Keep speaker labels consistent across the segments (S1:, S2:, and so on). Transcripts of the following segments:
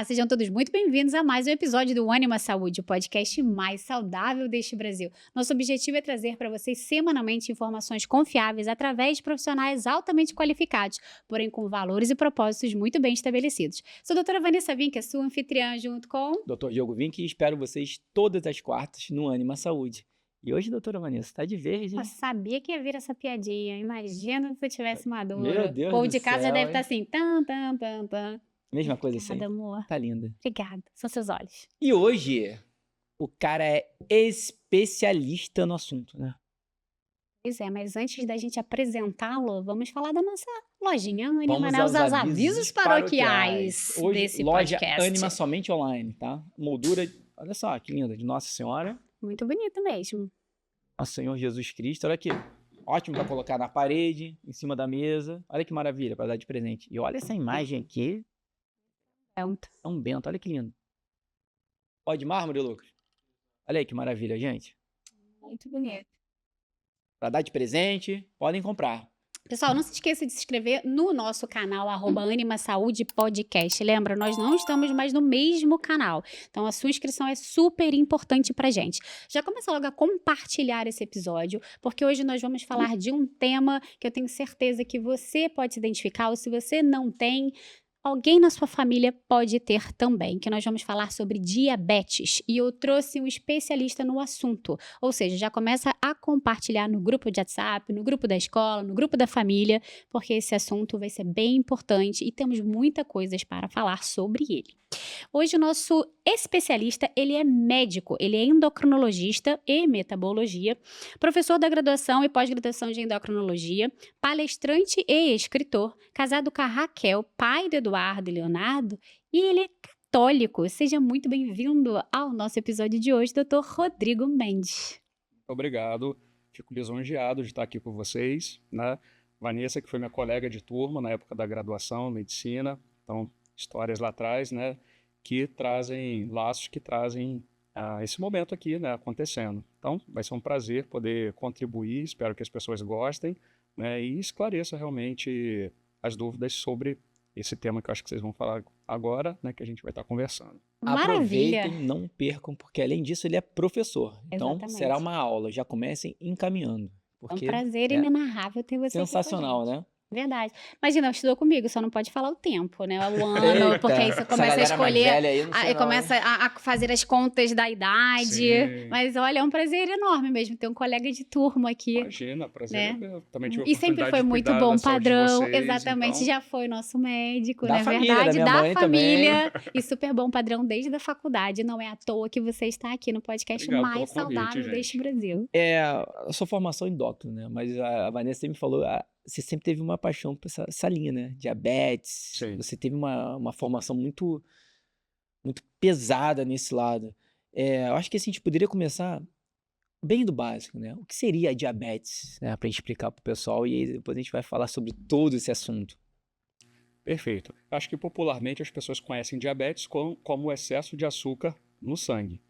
S1: sejam todos muito bem-vindos a mais um episódio do Ânima Saúde, o podcast mais saudável deste Brasil. Nosso objetivo é trazer para vocês semanalmente informações confiáveis através de profissionais altamente qualificados, porém com valores e propósitos muito bem estabelecidos. Sou a doutora Vanessa Vinck, a sua anfitriã, junto com...
S2: Dr. Diogo Vinck, e espero vocês todas as quartas no Ânima Saúde. E hoje, doutora Vanessa, tá de verde, hein?
S1: Eu sabia que ia vir essa piadinha, imagina se eu tivesse maduro.
S2: Meu Deus
S1: O povo
S2: do
S1: de casa já
S2: céu,
S1: deve
S2: hein?
S1: estar assim, tam, tam, tam, tam.
S2: Mesma coisa assim.
S1: Obrigada, amor.
S2: Tá linda.
S1: Obrigada, são seus olhos.
S2: E hoje, o cara é especialista no assunto, né?
S1: Pois é, mas antes da gente apresentá-lo, vamos falar da nossa lojinha Ânima,
S2: Vamos
S1: né? Os
S2: aos
S1: avisos paroquiais
S2: Hoje,
S1: desse
S2: loja
S1: podcast.
S2: Ânima somente online, tá? Moldura, olha só, que linda, de Nossa Senhora,
S1: Muito bonito mesmo.
S2: Nosso Senhor Jesus Cristo. Olha aqui, ótimo para colocar na parede, em cima da mesa. Olha que maravilha para dar de presente. E olha essa imagem aqui,
S1: Pronto.
S2: São Bento, olha que lindo. Ó, de mármore, Lucas. Olha aí que maravilha, gente.
S1: Muito bonito.
S2: Para dar de presente, podem comprar.
S1: Pessoal, não se esqueça de se inscrever no nosso canal, @Ânima Saúde Podcast. Lembra, nós não estamos mais no mesmo canal. Então, a sua inscrição é super importante pra gente. Já começa logo a compartilhar esse episódio, porque hoje nós vamos falar de um tema que eu tenho certeza que você pode se identificar, ou se você não tem, alguém na sua família pode ter também, que nós vamos falar sobre diabetes. E eu trouxe um especialista no assunto, ou seja, já começa a compartilhar no grupo de WhatsApp, no grupo da escola, no grupo da família, porque esse assunto vai ser bem importante e temos muitas coisas para falar sobre ele. Hoje o nosso especialista, ele é médico, ele é endocrinologista e metabologia, professor da graduação e pós-graduação de endocrinologia, palestrante e escritor, casado com a Raquel, pai do Eduardo e Leonardo, e ele é católico. Seja muito bem-vindo ao nosso episódio de hoje, Dr. Rodrigo Mendes.
S3: Obrigado, fico lisonjeado de estar aqui com vocês, né? Vanessa, que foi minha colega de turma na época da graduação, medicina, então histórias lá atrás, né, que trazem laços, que trazem esse momento aqui, né, acontecendo. Então, vai ser um prazer poder contribuir, espero que as pessoas gostem, né, e esclareça realmente as dúvidas sobre esse tema que eu acho que vocês vão falar agora, né, que a gente vai estar conversando.
S1: Maravilha!
S2: Aproveitem, não percam, porque além disso ele é professor. Então,
S1: Exatamente.
S2: será uma aula. Já comecem encaminhando.
S1: É um
S2: Porque
S1: prazer inenarrável ter você aqui com a
S2: sensacional,
S1: gente.
S2: né?
S1: Verdade. Imagina, estudou comigo, só não pode falar o tempo, né? O ano,
S2: Eita,
S1: porque aí você
S2: essa
S1: começa a
S2: galera mais
S1: escolher,
S2: velha aí, não sei
S1: aí
S2: não,
S1: começa
S2: hein?
S1: a fazer as contas da idade.
S3: Sim.
S1: Mas olha, é um prazer enorme mesmo ter um colega de turma aqui.
S3: Imagina, prazer
S1: Né?
S3: é meu. Também tive a
S1: E sempre
S3: oportunidade
S1: foi
S3: de
S1: muito
S3: cuidar
S1: bom,
S3: da saúde de
S1: padrão.
S3: vocês,
S1: Exatamente,
S3: então,
S1: já foi nosso médico,
S2: Da
S1: na
S2: família, da
S1: verdade,
S2: minha
S1: da
S2: mãe
S1: família. E super bom padrão desde a faculdade. Não é à toa que você está aqui no podcast
S3: Obrigado
S1: mais
S3: pelo convite,
S1: saudável
S3: gente.
S1: deste Brasil.
S2: A sua formação endócrina, né? Mas a Vanessa sempre falou, você sempre teve uma paixão por essa linha, né? Diabetes.
S3: Sim.
S2: Você teve uma formação muito, muito pesada nesse lado. Eu acho que assim, a gente poderia começar bem do básico, né? O que seria a diabetes, né? Pra gente explicar pro pessoal, e aí depois a gente vai falar sobre todo esse assunto.
S3: Perfeito. Acho que popularmente as pessoas conhecem diabetes como o excesso de açúcar no sangue.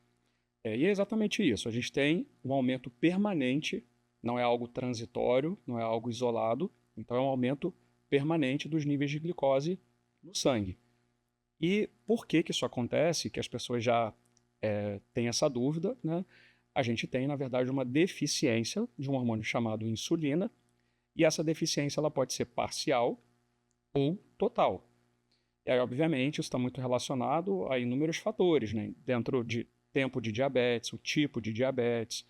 S3: E é exatamente isso. A gente tem um aumento permanente, não é algo transitório, não é algo isolado, então é um aumento permanente dos níveis de glicose no sangue. E por que isso acontece? Que as pessoas já têm essa dúvida, né? A gente tem, na verdade, uma deficiência de um hormônio chamado insulina, e essa deficiência ela pode ser parcial ou total. E aí, obviamente, isso está muito relacionado a inúmeros fatores, né? Dentro de tempo de diabetes, o tipo de diabetes,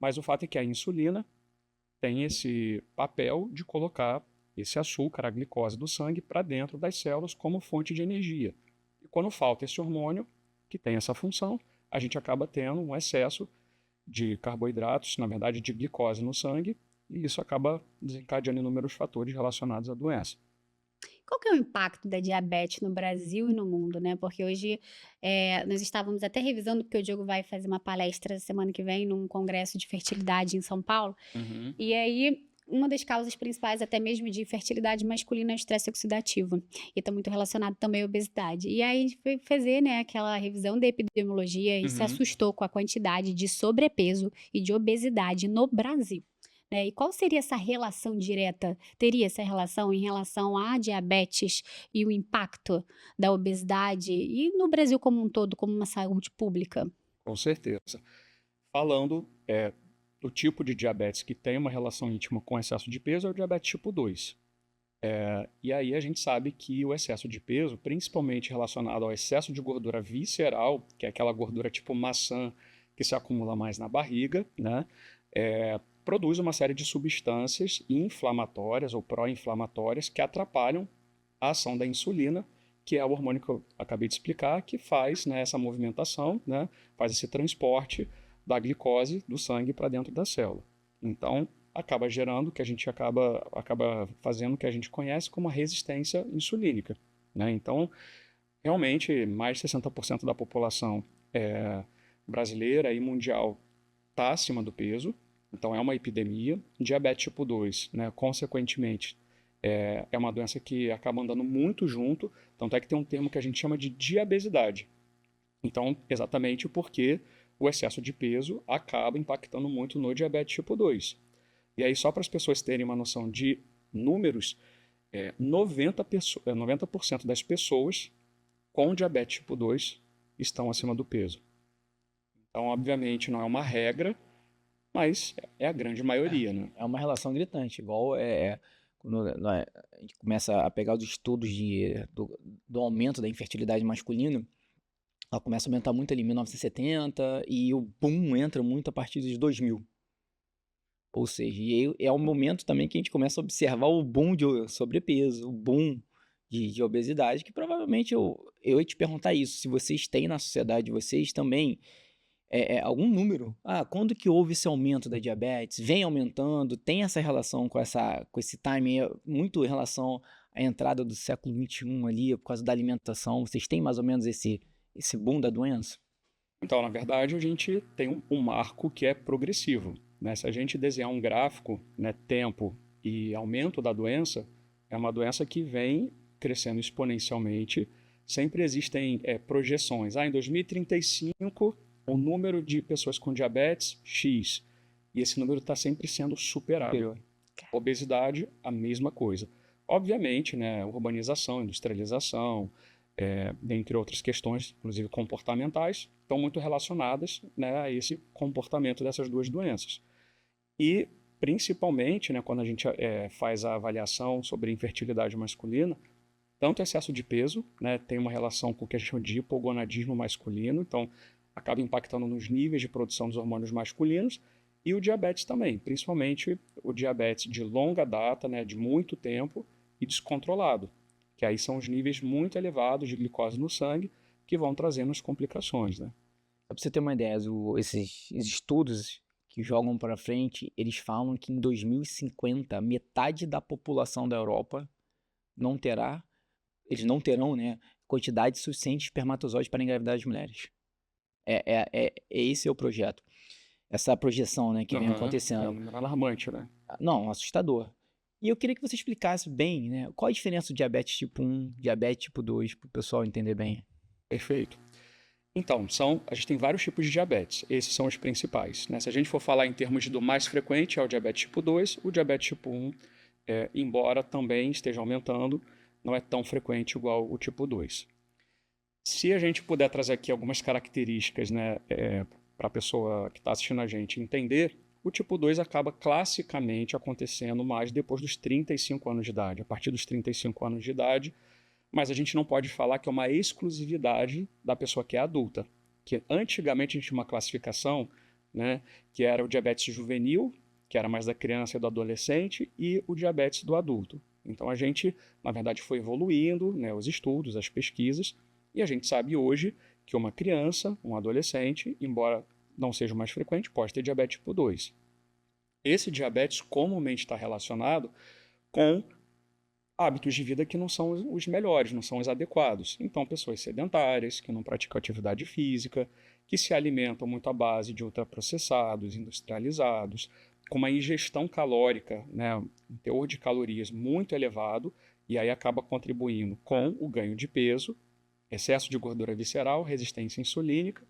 S3: mas o fato é que a insulina tem esse papel de colocar esse açúcar, a glicose do sangue, para dentro das células como fonte de energia. E quando falta esse hormônio, que tem essa função, a gente acaba tendo um excesso de carboidratos, na verdade de glicose no sangue, e isso acaba desencadeando inúmeros fatores relacionados à doença.
S1: Qual que é o impacto da diabetes no Brasil e no mundo, né? Porque hoje nós estávamos até revisando, porque o Diogo vai fazer uma palestra semana que vem num congresso de fertilidade em São Paulo.
S3: Uhum.
S1: E aí, uma das causas principais, até mesmo de fertilidade masculina, é o estresse oxidativo. E está muito relacionado também à obesidade. E aí, a gente foi fazer, né, aquela revisão da epidemiologia e se
S3: Uhum.
S1: assustou com a quantidade de sobrepeso e de obesidade no Brasil. E qual seria essa relação direta? Teria essa relação em relação à diabetes e o impacto da obesidade e no Brasil como um todo, como uma saúde pública?
S3: Com certeza. Falando do tipo de diabetes que tem uma relação íntima com excesso de peso, é o diabetes tipo 2. E aí a gente sabe que o excesso de peso, principalmente relacionado ao excesso de gordura visceral, que é aquela gordura tipo maçã que se acumula mais na barriga, né? Produz uma série de substâncias inflamatórias ou pró-inflamatórias que atrapalham a ação da insulina, que é o hormônio que eu acabei de explicar, que faz, né, essa movimentação, né, faz esse transporte da glicose do sangue para dentro da célula. Então, acaba gerando que a gente acaba fazendo o que a gente conhece como a resistência insulínica, né? Então, realmente, mais de 60% da população brasileira e mundial está acima do peso, então é uma epidemia. Diabetes tipo 2, né, consequentemente, é uma doença que acaba andando muito junto, tanto é que tem um termo que a gente chama de diabesidade. Então, exatamente porque o excesso de peso acaba impactando muito no diabetes tipo 2. E aí, só para as pessoas terem uma noção de números, 90% das pessoas com diabetes tipo 2 estão acima do peso. Então, obviamente, não é uma regra, mas é a grande maioria, né?
S2: É uma relação gritante, igual quando a gente começa a pegar os estudos do aumento da infertilidade masculina, ela começa a aumentar muito ali em 1970 e o boom entra muito a partir dos 2000. Ou seja, e aí é o momento também que a gente começa a observar o boom de sobrepeso, o boom de obesidade, que provavelmente eu ia te perguntar isso, se vocês têm na sociedade de vocês também algum número. Quando que houve esse aumento da diabetes? Vem aumentando? Tem essa relação com esse timing, muito em relação à entrada do século XXI ali, por causa da alimentação? Vocês têm mais ou menos esse boom da doença?
S3: Então, na verdade, a gente tem um marco que é progressivo, né? Se a gente desenhar um gráfico, né, tempo e aumento da doença, é uma doença que vem crescendo exponencialmente. Sempre existem projeções. Em 2035, o número de pessoas com diabetes, X. E esse número está sempre sendo superado.
S2: Superior.
S3: Obesidade, a mesma coisa. Obviamente, né, urbanização, industrialização, dentre outras questões, inclusive comportamentais, estão muito relacionadas, né, a esse comportamento dessas duas doenças. E, principalmente, né, quando a gente faz a avaliação sobre infertilidade masculina, tanto excesso de peso, né, tem uma relação com o que a gente chama de hipogonadismo masculino, então acaba impactando nos níveis de produção dos hormônios masculinos, e o diabetes também, principalmente o diabetes de longa data, né, de muito tempo e descontrolado, que aí são os níveis muito elevados de glicose no sangue que vão trazendo as complicações, né?
S2: Só para você ter uma ideia, esses estudos que jogam para frente, eles falam que em 2050 metade da população da Europa eles não terão, né, quantidade suficiente de espermatozoides para engravidar as mulheres. Esse é o projeto. Essa projeção, né, que vem
S3: É um
S2: acontecendo.
S3: número alarmante, né?
S2: Não, assustador. E eu queria que você explicasse bem, né, qual a diferença do diabetes tipo 1, diabetes tipo 2, para o pessoal entender bem.
S3: Perfeito. Então, a gente tem vários tipos de diabetes. Esses são os principais, né? Se a gente for falar em termos do mais frequente, é o diabetes tipo 2. O diabetes tipo 1, embora também esteja aumentando, não é tão frequente igual o tipo 2. Se a gente puder trazer aqui algumas características, né, para a pessoa que está assistindo a gente entender, o tipo 2 acaba classicamente acontecendo mais depois dos 35 anos de idade, a partir dos 35 anos de idade, mas a gente não pode falar que é uma exclusividade da pessoa que é adulta. Que antigamente a gente tinha uma classificação, né, que era o diabetes juvenil, que era mais da criança e do adolescente, e o diabetes do adulto. Então a gente, na verdade, foi evoluindo, né, os estudos, as pesquisas, e a gente sabe hoje que uma criança, um adolescente, embora não seja o mais frequente, pode ter diabetes tipo 2. Esse diabetes comumente está relacionado com hábitos de vida que não são os melhores, não são os adequados. Então, pessoas sedentárias, que não praticam atividade física, que se alimentam muito à base de ultraprocessados, industrializados, com uma ingestão calórica, né, um teor de calorias muito elevado, e aí acaba contribuindo com o ganho de peso, excesso de gordura visceral, resistência insulínica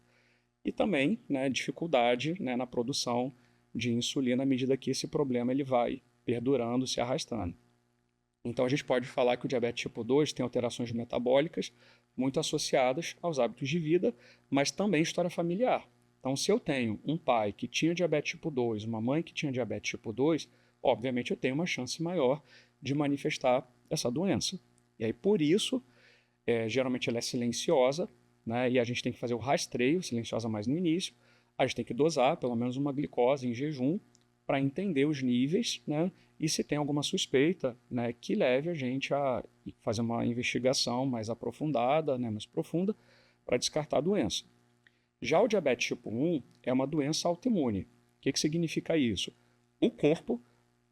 S3: e também, né, dificuldade, né, na produção de insulina à medida que esse problema ele vai perdurando, se arrastando. Então, a gente pode falar que o diabetes tipo 2 tem alterações metabólicas muito associadas aos hábitos de vida, mas também história familiar. Então, se eu tenho um pai que tinha diabetes tipo 2, uma mãe que tinha diabetes tipo 2, obviamente eu tenho uma chance maior de manifestar essa doença. E aí, por isso, geralmente ela é silenciosa, né? E a gente tem que fazer o rastreio, silenciosa mais no início. A gente tem que dosar pelo menos uma glicose em jejum para entender os níveis, né? E se tem alguma suspeita, né, que leve a gente a fazer uma investigação mais aprofundada, né, mais profunda, para descartar a doença. Já o diabetes tipo 1 é uma doença autoimune. O que significa isso? O corpo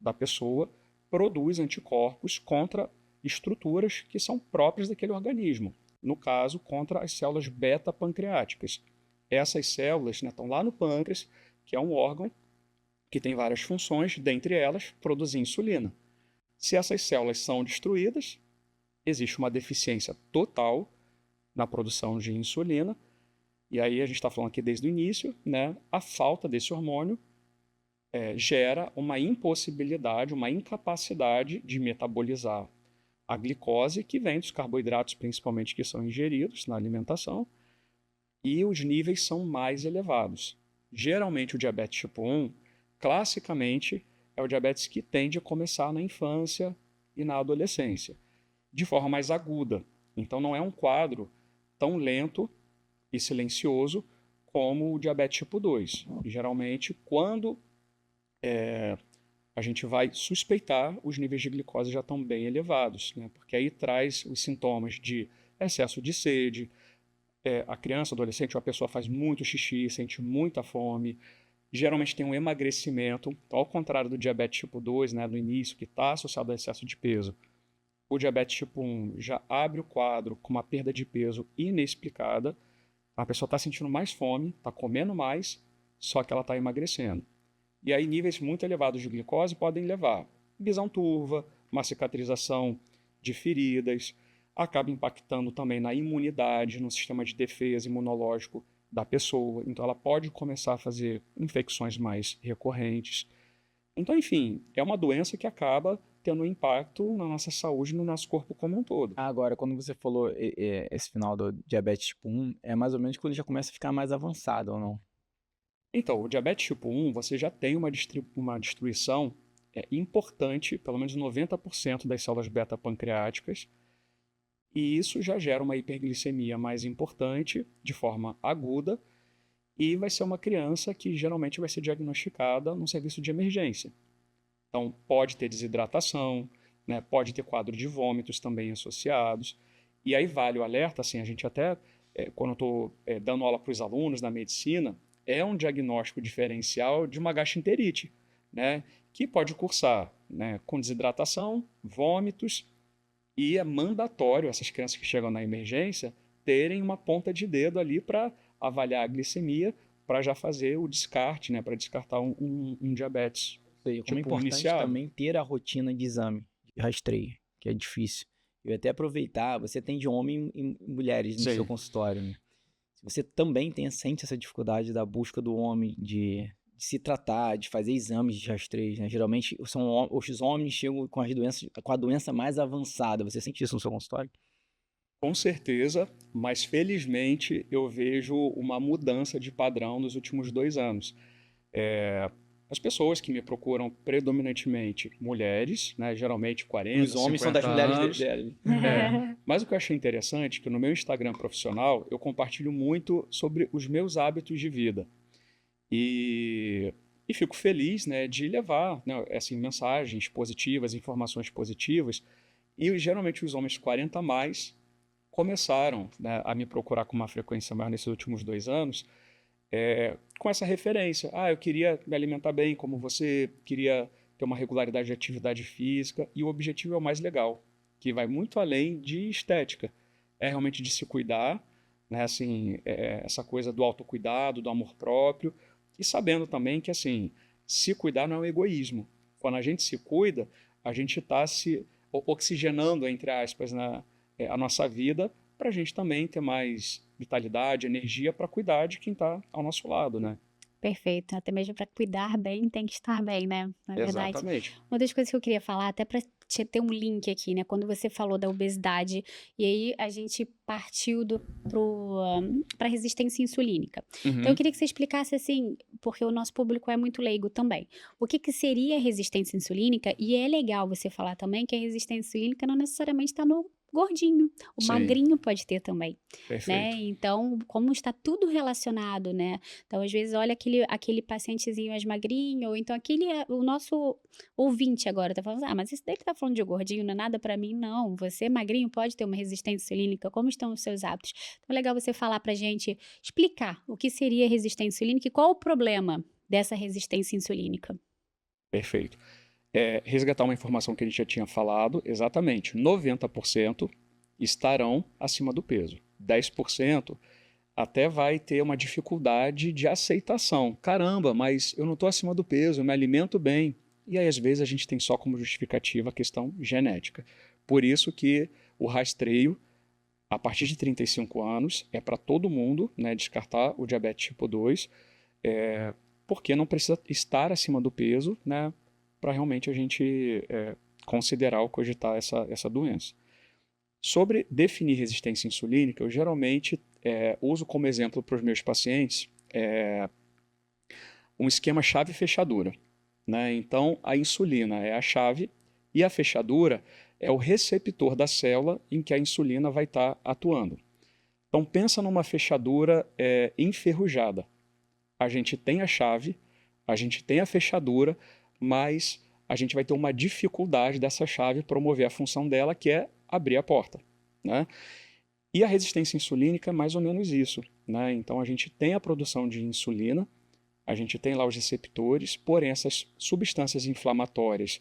S3: da pessoa produz anticorpos contra estruturas que são próprias daquele organismo. No caso, contra as células beta-pancreáticas. Essas células, né, estão lá no pâncreas, que é um órgão que tem várias funções, dentre elas, produzir insulina. Se essas células são destruídas, existe uma deficiência total na produção de insulina, e aí a gente está falando aqui desde o início, né, a falta desse hormônio gera uma impossibilidade, uma incapacidade de metabolizar a glicose, que vem dos carboidratos, principalmente, que são ingeridos na alimentação, e os níveis são mais elevados. Geralmente, o diabetes tipo 1, classicamente, é o diabetes que tende a começar na infância e na adolescência, de forma mais aguda. Então, não é um quadro tão lento e silencioso como o diabetes tipo 2. E, geralmente, quando a gente vai suspeitar, os níveis de glicose já estão bem elevados, né? Porque aí traz os sintomas de excesso de sede, a criança, adolescente, uma pessoa faz muito xixi, sente muita fome, geralmente tem um emagrecimento, ao contrário do diabetes tipo 2, né, no início, que está associado ao excesso de peso. O diabetes tipo 1 já abre o quadro com uma perda de peso inexplicada, a pessoa está sentindo mais fome, está comendo mais, só que ela está emagrecendo. E aí níveis muito elevados de glicose podem levar visão turva, uma cicatrização de feridas, acaba impactando também na imunidade, no sistema de defesa imunológico da pessoa. Então ela pode começar a fazer infecções mais recorrentes. Então, enfim, é uma doença que acaba tendo um impacto na nossa saúde, no nosso corpo como um todo.
S2: Agora, quando você falou esse final do diabetes tipo 1, é mais ou menos quando já começa a ficar mais avançado, ou não?
S3: Então, o diabetes tipo 1, você já tem uma destruição importante, pelo menos 90% das células beta-pancreáticas, e isso já gera uma hiperglicemia mais importante, de forma aguda, e vai ser uma criança que geralmente vai ser diagnosticada num serviço de emergência. Então, pode ter desidratação, né, pode ter quadro de vômitos também associados, e aí vale o alerta, assim, a gente até, quando eu estou dando aula para os alunos na medicina, é um diagnóstico diferencial de uma gastroenterite, né, que pode cursar, né, com desidratação, vômitos, e é mandatório essas crianças que chegam na emergência terem uma ponta de dedo ali para avaliar a glicemia, para já fazer o descarte, né, para descartar um diabetes.
S2: Sei, como é importante
S3: iniciado.
S2: também ter a rotina de exame, de rastreio, que é difícil. Eu ia até aproveitar, você atende homem e mulheres no
S3: Sim.
S2: seu consultório, né? Se você também sente essa dificuldade da busca do homem, de se tratar, de fazer exames de rastreio, né? Geralmente os homens chegam com a doença mais avançada. Você sente isso no seu consultório?
S3: Com certeza, mas felizmente eu vejo uma mudança de padrão nos últimos 2 anos. As pessoas que me procuram predominantemente mulheres, né, geralmente 40,
S2: Os homens são das
S3: 50
S2: mulheres
S3: anos.
S2: dele.
S3: Mas o que eu achei interessante é que no meu Instagram profissional eu compartilho muito sobre os meus hábitos de vida. E fico feliz, né, de levar, né, assim, mensagens positivas, informações positivas. E geralmente os homens 40 a mais começaram, né, a me procurar com uma frequência maior nesses últimos 2 anos, com essa referência. Eu queria me alimentar bem como você, queria ter uma regularidade de atividade física, e o objetivo é o mais legal, que vai muito além de estética. É realmente de se cuidar, né, assim, essa coisa do autocuidado, do amor próprio, e sabendo também que, assim, se cuidar não é um egoísmo. Quando a gente se cuida, a gente está se oxigenando, entre aspas, a nossa vida, para a gente também ter mais vitalidade, energia para cuidar de quem está ao nosso lado, né?
S1: Perfeito. Até mesmo para cuidar bem, tem que estar bem, né? Na verdade.
S3: Exatamente.
S1: Uma das coisas que eu queria falar, até para ter um link aqui, né? Quando você falou da obesidade, e aí a gente partiu para resistência insulínica. Então, eu
S3: Uhum.
S1: queria que você explicasse assim, porque o nosso público é muito leigo também. O que seria resistência insulínica? E é legal você falar também que a resistência insulínica não necessariamente está no gordinho. O
S3: Sim,
S1: magrinho pode ter também, né?
S3: perfeito.
S1: Então, como está tudo relacionado, né? Então, às vezes, olha aquele pacientezinho mais magrinho, ou então o nosso ouvinte agora tá falando, mas isso daí que tá falando de gordinho não é nada pra mim, não. Você magrinho pode ter uma resistência insulínica, como estão os seus hábitos? Então, é legal você falar pra gente, explicar o que seria resistência insulínica e qual o problema dessa resistência insulínica.
S3: Perfeito. Resgatar uma informação que a gente já tinha falado, exatamente, 90% estarão acima do peso. 10% até vai ter uma dificuldade de aceitação. Caramba, mas eu não estou acima do peso, eu me alimento bem. E aí, às vezes, a gente tem só como justificativa a questão genética. Por isso que o rastreio, a partir de 35 anos, é para todo mundo, né, descartar o diabetes tipo 2, porque não precisa estar acima do peso, né, para realmente a gente considerar ou cogitar essa doença. Sobre definir resistência insulínica, eu geralmente uso como exemplo para os meus pacientes um esquema chave-fechadura, né? Então, a insulina é a chave e a fechadura é o receptor da célula em que a insulina vai estar atuando. Então, pensa numa fechadura enferrujada. A gente tem a chave, a gente tem a fechadura, mas a gente vai ter uma dificuldade dessa chave promover a função dela, que é abrir a porta, né? E a resistência insulínica é mais ou menos isso, né? Então, a gente tem a produção de insulina, a gente tem lá os receptores, porém essas substâncias inflamatórias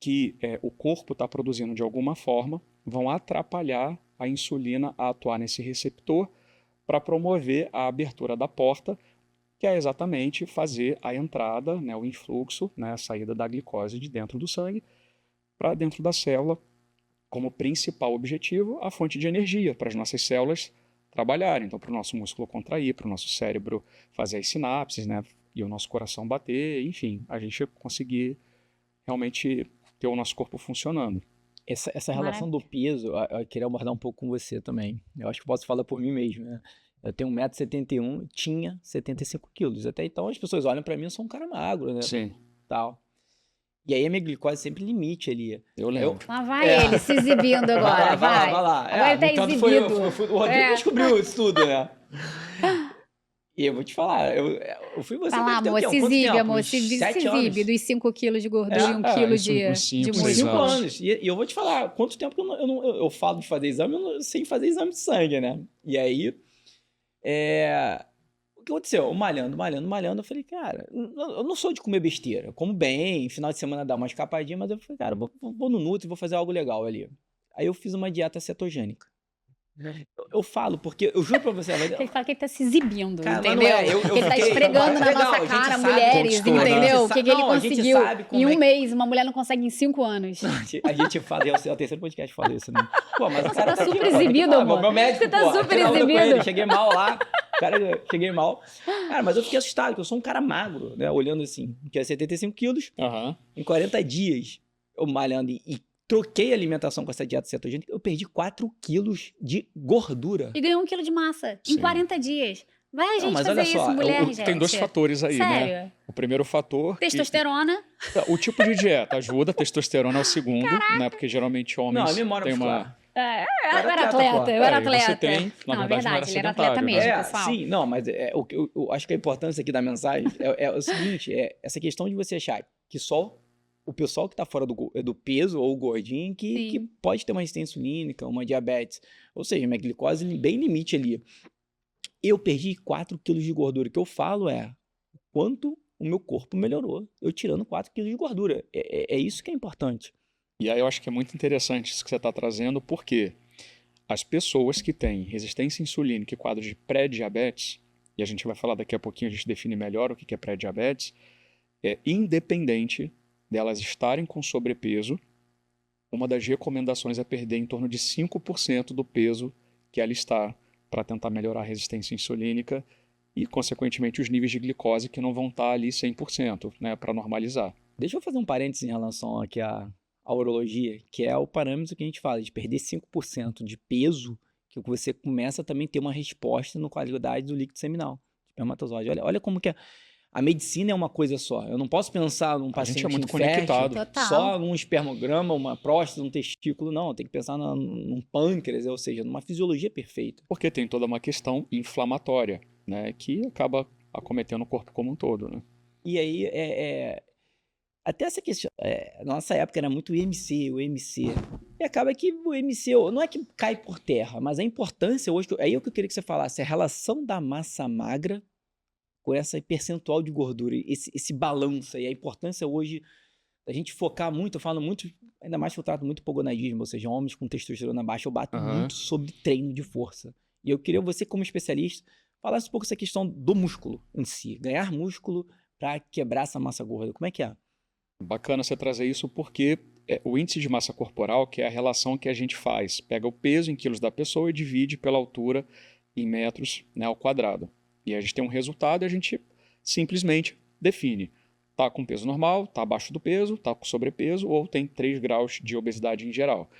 S3: que o corpo está produzindo de alguma forma vão atrapalhar a insulina a atuar nesse receptor para promover a abertura da porta, que é exatamente fazer a entrada, né, o influxo, né, a saída da glicose de dentro do sangue para dentro da célula, como principal objetivo, a fonte de energia para as nossas células trabalharem. Então, para o nosso músculo contrair, para o nosso cérebro fazer as sinapses, né, e o nosso coração bater, enfim, a gente conseguir realmente ter o nosso corpo funcionando.
S2: Essa relação do peso, eu queria abordar um pouco com você também. Eu acho que posso falar por mim mesmo, né? Eu tenho 1,71 m, tinha 75 quilos. Até então as pessoas olham pra mim, eu sou um cara magro, né?
S3: Sim,
S2: Tal. E aí a minha glicose sempre limite ali.
S3: eu lembro.
S1: Lá vai ele se exibindo agora, vai.
S2: Vai lá.
S1: Agora ele tá
S2: no entanto,
S1: exibido.
S2: o Rodrigo descobriu isso tudo, né? E eu vou te falar, eu fui você
S1: Vai lá,
S2: deve ter o
S1: amor,
S2: quê?
S1: se
S2: Quanto
S1: exibe,
S2: tempo?
S1: amor,
S2: Uns
S1: se
S2: 7 anos?
S1: exibe dos 5 quilos de gordura e 1 quilo
S3: isso,
S1: de
S3: uns 5,
S1: de
S3: 6
S2: 5
S1: músculo.
S3: anos.
S2: anos. E eu vou te falar, quanto tempo que eu falo de fazer exame, sem fazer exame de sangue, né? E aí, o que aconteceu? Eu malhando, eu falei, cara, eu não sou de comer besteira. Eu como bem, final de semana dá uma escapadinha, mas eu falei, cara, vou no Nutri e vou fazer algo legal ali. Aí eu fiz uma dieta cetogênica. Eu falo, porque eu juro pra você,
S1: Ele fala que ele tá se exibindo,
S2: cara, mas
S1: entendeu?
S2: não é, eu
S1: Que ele tá
S2: fiquei-
S1: esfregando na
S2: legal, a
S1: nossa
S2: gente
S1: cara,
S2: sabe,
S1: mulheres,
S3: conquistou, né?
S1: entendeu?
S2: A
S1: O
S2: gente
S1: que ele
S2: não, a gente
S1: conseguiu
S2: sabe como
S1: em
S2: é
S1: um
S2: que-
S1: mês, uma mulher não consegue em 5 anos.
S2: A gente fala, é o terceiro podcast que fala isso, né? Pô, mas o cara
S1: tá
S2: aqui,
S1: super
S2: pô, tem que
S1: exibido,
S2: falar,
S1: amor.
S2: Meu médico,
S1: Você tá
S2: pô,
S1: super
S2: tira onda com
S1: exibido.
S2: ele, cheguei mal lá. Cara, cheguei mal. Cara, mas eu fiquei assustado, porque eu sou um cara magro, né? Olhando assim, que é 75 quilos,
S3: Aham.
S2: em 40 dias, eu malhando e troquei a alimentação com essa dieta cetogênica, eu perdi 4 quilos de gordura.
S1: E ganhou 1 quilo de massa em
S3: Sim.
S1: 40 dias. Vai a
S2: Não,
S1: gente
S2: mas
S1: fazer
S2: olha só,
S1: isso, mulher, gente.
S3: Tem dois fatores aí, né?
S1: Sério.
S3: O primeiro fator...
S1: Testosterona.
S3: O tipo de dieta ajuda, a testosterona é o segundo, né? Porque geralmente
S2: Não,
S3: homens
S2: a memória
S3: têm uma...
S2: muscular.
S1: Eu era
S2: atleta,
S1: atleta,
S2: pô.
S1: eu era
S3: É, e você
S1: atleta.
S3: tem, na
S1: Não, é
S3: verdade, não era
S1: verdade, ele era atleta
S3: sedentário, né?
S1: mesmo, pessoal.
S2: Sim, não, mas eu acho que a importância aqui da mensagem é o seguinte, essa questão de você achar que só o pessoal que tá fora do peso ou o gordinho que
S1: Sim.
S2: pode ter uma resistência insulínica, uma diabetes, ou seja, minha glicose bem limite ali. Eu perdi 4 quilos de gordura. O que eu falo é quanto o meu corpo melhorou, eu tirando 4 quilos de gordura. É isso que é importante.
S3: E aí eu acho que é muito interessante isso que você está trazendo, porque as pessoas que têm resistência insulínica e quadro de pré-diabetes, e a gente vai falar daqui a pouquinho, a gente define melhor o que é pré-diabetes, independente delas estarem com sobrepeso, uma das recomendações é perder em torno de 5% do peso que ela está para tentar melhorar a resistência insulínica e, consequentemente, os níveis de glicose que não vão estar ali 100%, né, para normalizar.
S2: Deixa eu fazer um parênteses em relação aqui à urologia, que é o parâmetro que a gente fala, de perder 5% de peso, que você começa também a ter uma resposta na qualidade do líquido seminal, espermatozoide. Olha como que a medicina é uma coisa só. Eu não posso pensar num
S3: A gente
S2: paciente
S3: é muito
S2: infértil,
S3: conectado.
S1: Total.
S2: só num espermograma, uma próstata, um testículo. Não, tem que pensar num pâncreas, ou seja, numa fisiologia perfeita.
S3: Porque tem toda uma questão inflamatória, né, que acaba acometendo o corpo como um todo, né?
S2: E aí, até essa questão, nossa época era muito o IMC. E acaba que o IMC, não é que cai por terra, mas a importância hoje, aí é o que eu queria que você falasse, a relação da massa magra com essa percentual de gordura, esse balanço aí, a importância hoje da gente focar muito, eu falo muito, ainda mais que eu trato muito hipogonadismo, ou seja, homens com testosterona baixa, eu bato
S3: Aham.
S2: muito sobre treino de força. E eu queria você, como especialista, falasse um pouco essa questão do músculo em si, ganhar músculo para quebrar essa massa gorda. Como é que é?
S3: Bacana você trazer isso porque o índice de massa corporal, que é a relação que a gente faz, pega o peso em quilos da pessoa e divide pela altura em metros, né, ao quadrado. E a gente tem um resultado e a gente simplesmente define. Está com peso normal, está abaixo do peso, está com sobrepeso ou tem 3 graus de obesidade em geral.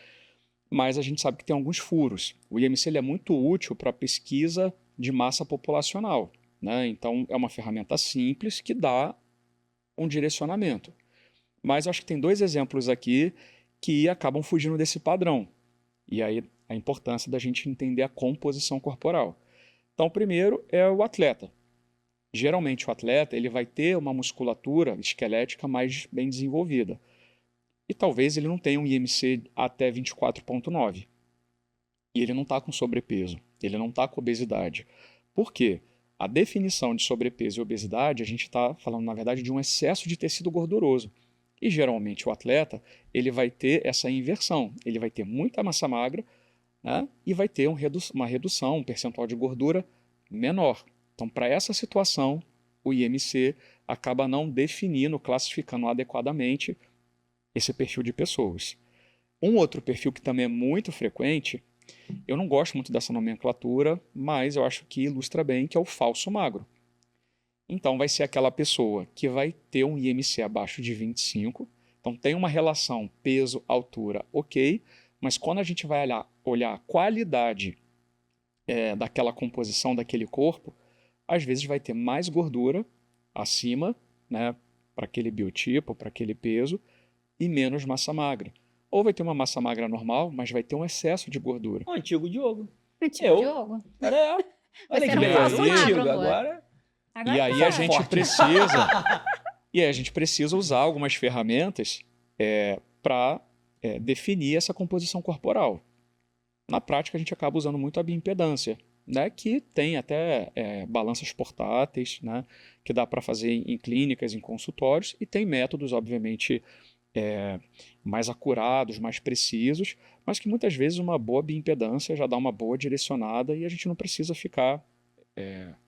S3: Mas a gente sabe que tem alguns furos. O IMC ele é muito útil para pesquisa de massa populacional, né? Então é uma ferramenta simples que dá um direcionamento. Mas eu acho que tem 2 exemplos aqui que acabam fugindo desse padrão. E aí a importância da gente entender a composição corporal. Então, o primeiro é o atleta. Geralmente o atleta ele vai ter uma musculatura esquelética mais bem desenvolvida. E talvez ele não tenha um IMC até 24,9. E ele não está com sobrepeso, ele não está com obesidade. Por quê? A definição de sobrepeso e obesidade, a gente está falando, na verdade, de um excesso de tecido gorduroso. E geralmente o atleta ele vai ter essa inversão. Ele vai ter muita massa magra, né, e vai ter uma redução, um percentual de gordura menor. Então, para essa situação, o IMC acaba não definindo, classificando adequadamente esse perfil de pessoas. Um outro perfil que também é muito frequente, eu não gosto muito dessa nomenclatura, mas eu acho que ilustra bem, que é o falso magro. Então, vai ser aquela pessoa que vai ter um IMC abaixo de 25, então tem uma relação peso-altura ok, mas quando a gente vai olhar a qualidade daquela composição daquele corpo, às vezes vai ter mais gordura acima, né, para aquele biotipo, para aquele peso, e menos massa magra. Ou vai ter uma massa magra normal, mas vai ter um excesso de gordura.
S2: O antigo Diogo.
S1: Tipo,
S2: Eu?
S1: Diogo.
S2: Olha
S1: Você
S2: que
S1: era um
S2: beleza.
S3: falso
S2: O antigo,
S1: magro, amor.
S2: agora...
S3: E aí
S1: tá.
S3: a gente
S2: Forte.
S3: precisa e aí a gente precisa usar algumas ferramentas para definir essa composição corporal. Na prática, a gente acaba usando muito a bioimpedância, né, que tem até balanças portáteis, né, que dá para fazer em clínicas, em consultórios, e tem métodos, obviamente, mais acurados, mais precisos, mas que muitas vezes uma boa bioimpedância já dá uma boa direcionada e a gente não precisa ficar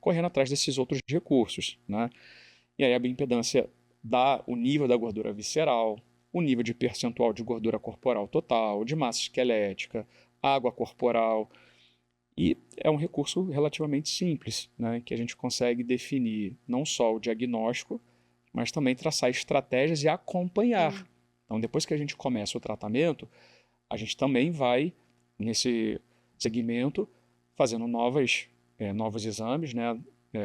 S3: correndo atrás desses outros recursos, né? E aí a bioimpedância dá o nível da gordura visceral, o nível de percentual de gordura corporal total, de massa esquelética, água corporal. E é um recurso relativamente simples, né? Que a gente consegue definir não só o diagnóstico, mas também traçar estratégias e acompanhar. Então, depois que a gente começa o tratamento, a gente também vai, nesse segmento, fazendo novos exames, né,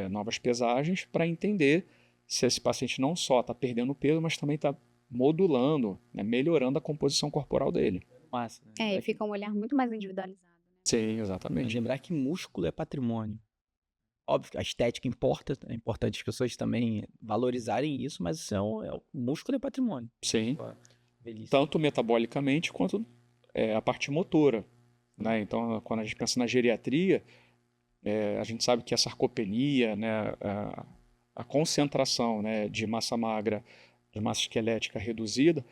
S3: novas pesagens, para entender se esse paciente não só está perdendo peso, mas também está modulando, né, melhorando a composição corporal dele.
S2: Massa, né?
S1: E fica um olhar muito mais individualizado.
S3: Sim,
S2: Mas
S3: exatamente.
S2: lembrar que músculo é patrimônio. Óbvio que a estética importa, é importante as pessoas também valorizarem isso, mas isso o músculo é patrimônio.
S3: Sim.
S2: Velhice.
S3: Tanto metabolicamente quanto a parte motora, né? Então, quando a gente pensa na geriatria, a gente sabe que a sarcopenia, né, a concentração, né, de massa magra, de massa esquelética reduzida,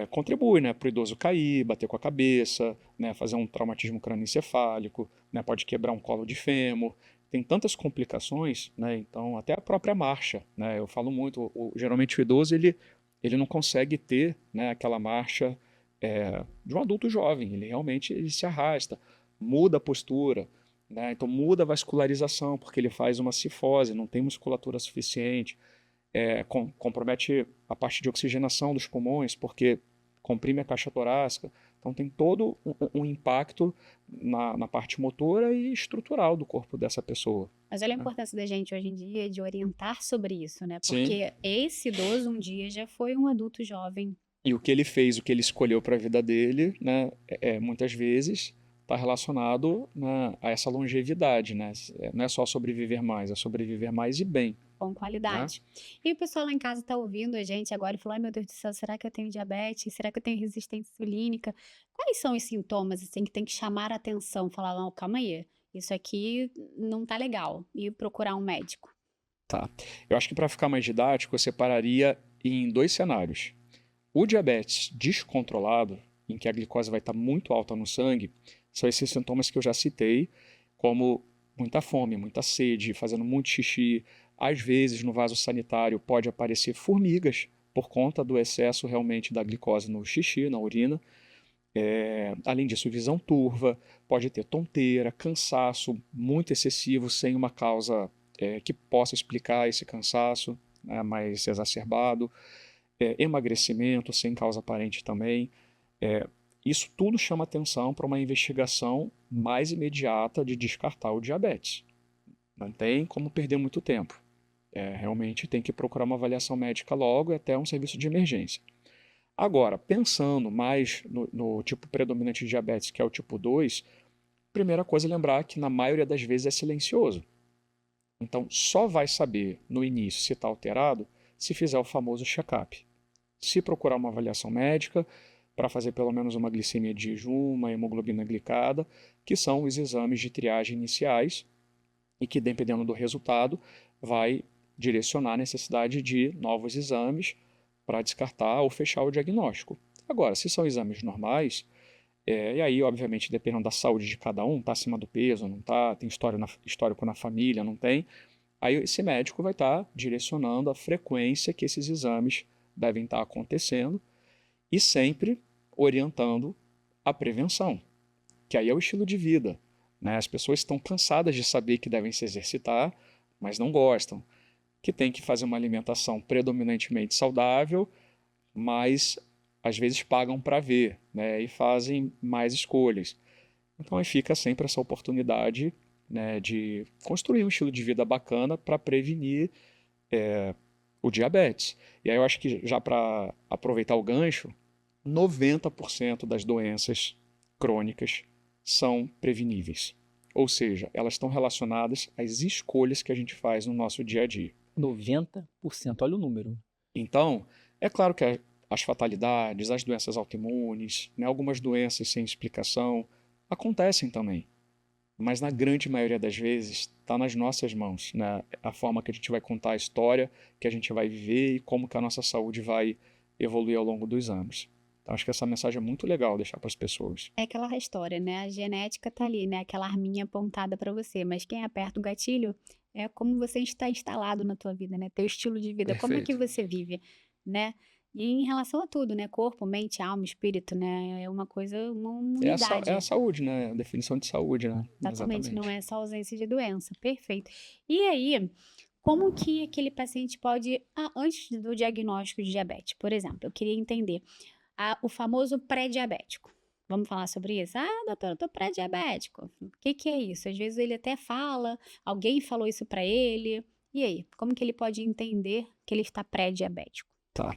S3: contribui, né, para o idoso cair, bater com a cabeça, né, fazer um traumatismo crânioencefálico, né, pode quebrar um colo de fêmur. Tem tantas complicações, né, então até a própria marcha, né, eu falo muito, geralmente o idoso ele não consegue ter, né, aquela marcha de um adulto jovem, ele realmente se arrasta, muda a postura, né? Então muda a vascularização, porque ele faz uma cifose, não tem musculatura suficiente, compromete a parte de oxigenação dos pulmões, porque comprime a caixa torácica. Então tem todo um impacto na parte motora e estrutural do corpo dessa pessoa.
S1: Mas olha a importância da gente hoje em dia de orientar sobre isso, né?
S3: Sim.
S1: Porque esse idoso um dia já foi um adulto jovem.
S3: E o que ele fez, o que ele escolheu para a vida dele, né, muitas vezes está relacionado, né, a essa longevidade, né? Não é só sobreviver mais, é sobreviver mais e bem.
S1: Com qualidade. E o pessoal lá em casa está ouvindo a gente agora e falou: ai meu Deus do céu, será que eu tenho diabetes? Será que eu tenho resistência insulínica? Quais são os sintomas assim, que tem que chamar a atenção? Falar, não, calma aí, isso aqui não tá legal. E procurar um médico.
S3: Tá. Eu acho que para ficar mais didático, eu separaria em 2 cenários. O diabetes descontrolado, em que a glicose vai estar muito alta no sangue, são esses sintomas que eu já citei, como muita fome, muita sede, fazendo muito xixi. Às vezes, no vaso sanitário, pode aparecer formigas por conta do excesso realmente da glicose no xixi, na urina. Além disso, visão turva, pode ter tonteira, cansaço muito excessivo, sem uma causa que possa explicar esse cansaço, né, mais exacerbado. Emagrecimento sem causa aparente também. Isso tudo chama atenção para uma investigação mais imediata de descartar o diabetes. Não tem como perder muito tempo. Realmente tem que procurar uma avaliação médica logo e até um serviço de emergência. Agora, pensando mais no tipo predominante de diabetes, que é o tipo 2, primeira coisa é lembrar que na maioria das vezes é silencioso. Então, só vai saber no início se está alterado se fizer o famoso check-up. Se procurar uma avaliação médica para fazer pelo menos uma glicemia de jejum, uma hemoglobina glicada, que são os exames de triagem iniciais e que, dependendo do resultado, vai direcionar a necessidade de novos exames para descartar ou fechar o diagnóstico. Agora, se são exames normais, e aí, obviamente, dependendo da saúde de cada um, está acima do peso, não está, tem histórico na família, não tem, aí esse médico vai estar direcionando a frequência que esses exames devem estar acontecendo e sempre orientando a prevenção, que aí é o estilo de vida, né? As pessoas estão cansadas de saber que devem se exercitar, mas não gostam, que tem que fazer uma alimentação predominantemente saudável, mas às vezes pagam para ver, né? E fazem mais escolhas. Então aí fica sempre essa oportunidade, né, de construir um estilo de vida bacana para prevenir o diabetes. E aí eu acho que, já para aproveitar o gancho, 90% das doenças crônicas são preveníveis. Ou seja, elas estão relacionadas às escolhas que a gente faz no nosso dia a dia.
S2: 90%, olha o número.
S3: Então, é claro que as fatalidades, as doenças autoimunes, né, algumas doenças sem explicação, acontecem também. Mas na grande maioria das vezes está nas nossas mãos, né? A forma que a gente vai contar a história, que a gente vai viver e como que a nossa saúde vai evoluir ao longo dos anos. Então, acho que essa mensagem é muito legal deixar para as pessoas.
S1: É aquela história, né? A genética tá ali, né? Aquela arminha apontada para você, mas quem aperta o gatilho é como você está instalado na tua vida, né? Teu estilo de vida, como é que
S3: Perfeito.
S1: você vive, né? E em relação a tudo, né? Corpo, mente, alma, espírito, né? É uma coisa, uma unidade.
S3: É a saúde, né? A definição de saúde, né?
S1: Exatamente, não é só ausência de doença. Perfeito. E aí, como que aquele paciente pode, antes do diagnóstico de diabetes, por exemplo, eu queria entender o famoso pré-diabético. Vamos falar sobre isso? Ah, doutor, eu tô pré-diabético. O que que é isso? Às vezes ele até fala, alguém falou isso para ele. E aí, como que ele pode entender que ele está pré-diabético?
S3: Tá.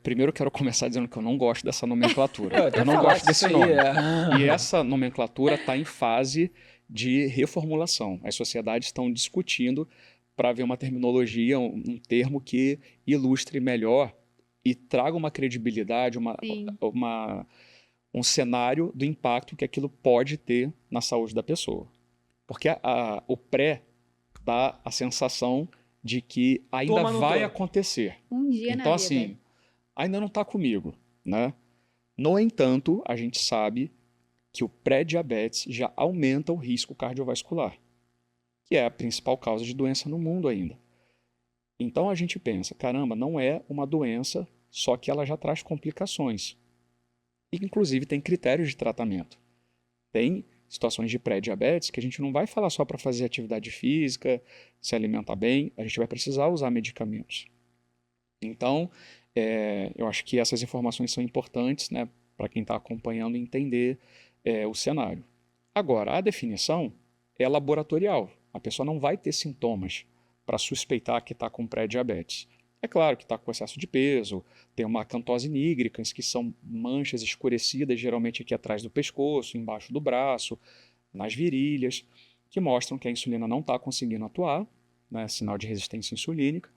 S3: Primeiro eu quero começar dizendo que eu não gosto dessa nomenclatura.
S2: Eu
S3: Eu não gosto desse nome.
S2: aí.
S3: E essa nomenclatura está em fase de reformulação. As sociedades estão discutindo para ver uma terminologia, um termo que ilustre melhor e traga uma credibilidade,
S1: Sim.
S3: um cenário do impacto que aquilo pode ter na saúde da pessoa. Porque o pré dá a sensação de que ainda
S2: Toma no
S3: vai
S2: tô.
S3: acontecer.
S1: Um dia na
S3: Então,
S1: vida.
S3: assim, ainda não está comigo, né? No entanto, a gente sabe que o pré-diabetes já aumenta o risco cardiovascular, que é a principal causa de doença no mundo ainda. Então a gente pensa, caramba, não é uma doença, só que ela já traz complicações. E inclusive tem critérios de tratamento. Tem situações de pré-diabetes que a gente não vai falar só para fazer atividade física, se alimentar bem, a gente vai precisar usar medicamentos. Então, eu acho que essas informações são importantes, né, para quem está acompanhando entender o cenário. Agora, a definição é laboratorial. A pessoa não vai ter sintomas para suspeitar que está com pré-diabetes. É claro que está com excesso de peso, tem uma acantose nigricans, que são manchas escurecidas, geralmente aqui atrás do pescoço, embaixo do braço, nas virilhas, que mostram que a insulina não está conseguindo atuar, né, sinal de resistência insulínica.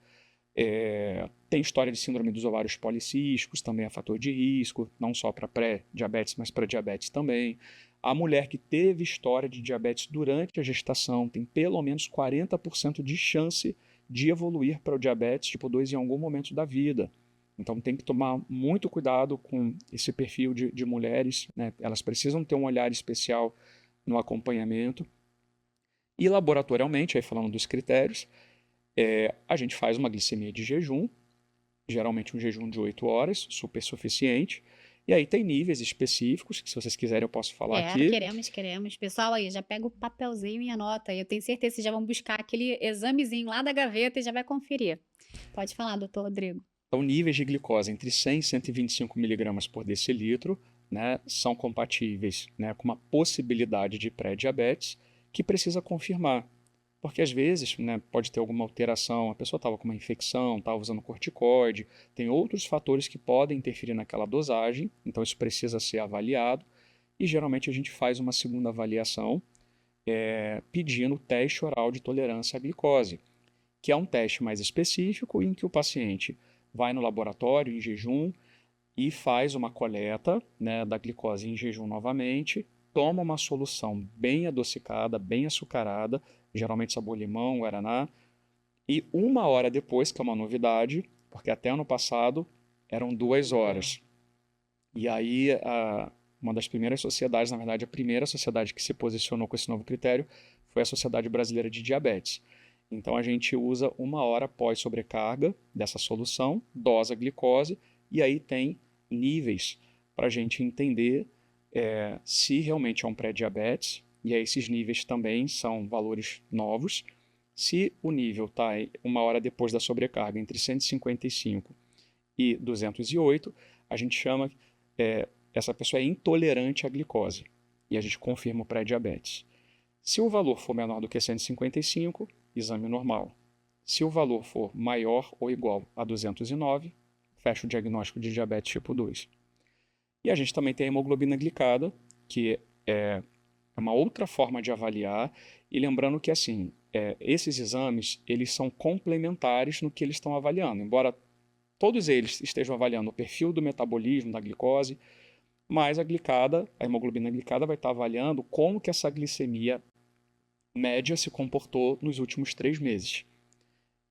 S3: Tem história de síndrome dos ovários policísticos, também é fator de risco, não só para pré-diabetes, mas para diabetes também. A mulher que teve história de diabetes durante a gestação tem pelo menos 40% de chance de evoluir para o diabetes tipo 2 em algum momento da vida. Então tem que tomar muito cuidado com esse perfil de mulheres, né? Elas precisam ter um olhar especial no acompanhamento. E laboratorialmente, aí falando dos critérios, a gente faz uma glicemia de jejum, geralmente um jejum de 8 horas, super suficiente. E aí tem níveis específicos, que se vocês quiserem eu posso falar aqui.
S1: Queremos. Pessoal, aí já pega o papelzinho e anota. Eu tenho certeza que vocês já vão buscar aquele examezinho lá da gaveta e já vai conferir. Pode falar, doutor Rodrigo.
S3: Então, níveis de glicose entre 100 e 125 miligramas por decilitro, né, são compatíveis, né, com uma possibilidade de pré-diabetes que precisa confirmar. Porque às vezes, né, pode ter alguma alteração, a pessoa estava com uma infecção, estava usando corticoide, tem outros fatores que podem interferir naquela dosagem, então isso precisa ser avaliado. E geralmente a gente faz uma segunda avaliação pedindo o teste oral de tolerância à glicose, que é um teste mais específico em que o paciente vai no laboratório em jejum e faz uma coleta, né, da glicose em jejum novamente, toma uma solução bem adocicada, bem açucarada, geralmente sabor limão, guaraná, e 1 hora depois, que é uma novidade, porque até ano passado eram 2 horas. E aí, uma das primeiras sociedades, na verdade, a primeira sociedade que se posicionou com esse novo critério foi a Sociedade Brasileira de Diabetes. Então, a gente usa 1 hora após sobrecarga dessa solução, dosa a glicose, e aí tem níveis para a gente entender se realmente é um pré-diabetes, e aí esses níveis também são valores novos. Se o nível está 1 hora depois da sobrecarga entre 155 e 208, a gente chama, essa pessoa é intolerante à glicose, e a gente confirma o pré-diabetes. Se o valor for menor do que 155, exame normal. Se o valor for maior ou igual a 209, fecha o diagnóstico de diabetes tipo 2. E a gente também tem a hemoglobina glicada, que é uma outra forma de avaliar, e lembrando que assim, esses exames eles são complementares no que eles estão avaliando, embora todos eles estejam avaliando o perfil do metabolismo da glicose, mas a hemoglobina glicada vai estar avaliando como que essa glicemia média se comportou nos últimos 3 meses.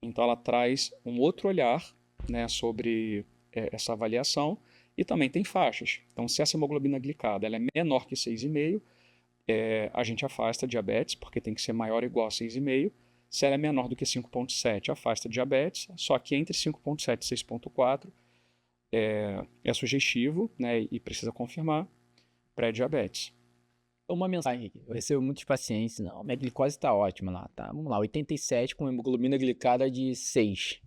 S3: Então ela traz um outro olhar, né, sobre essa avaliação, e também tem faixas. Então, se essa hemoglobina glicada ela é menor que 6,5, a gente afasta diabetes, porque tem que ser maior ou igual a 6,5. Se ela é menor do que 5,7, afasta diabetes, só que entre 5,7 e 6,4 é sugestivo, né, e precisa confirmar pré-diabetes.
S2: Uma mensagem aqui. Eu recebo muitos pacientes, não, minha glicose está ótima lá, tá? Vamos lá, 87 com hemoglobina glicada de 6.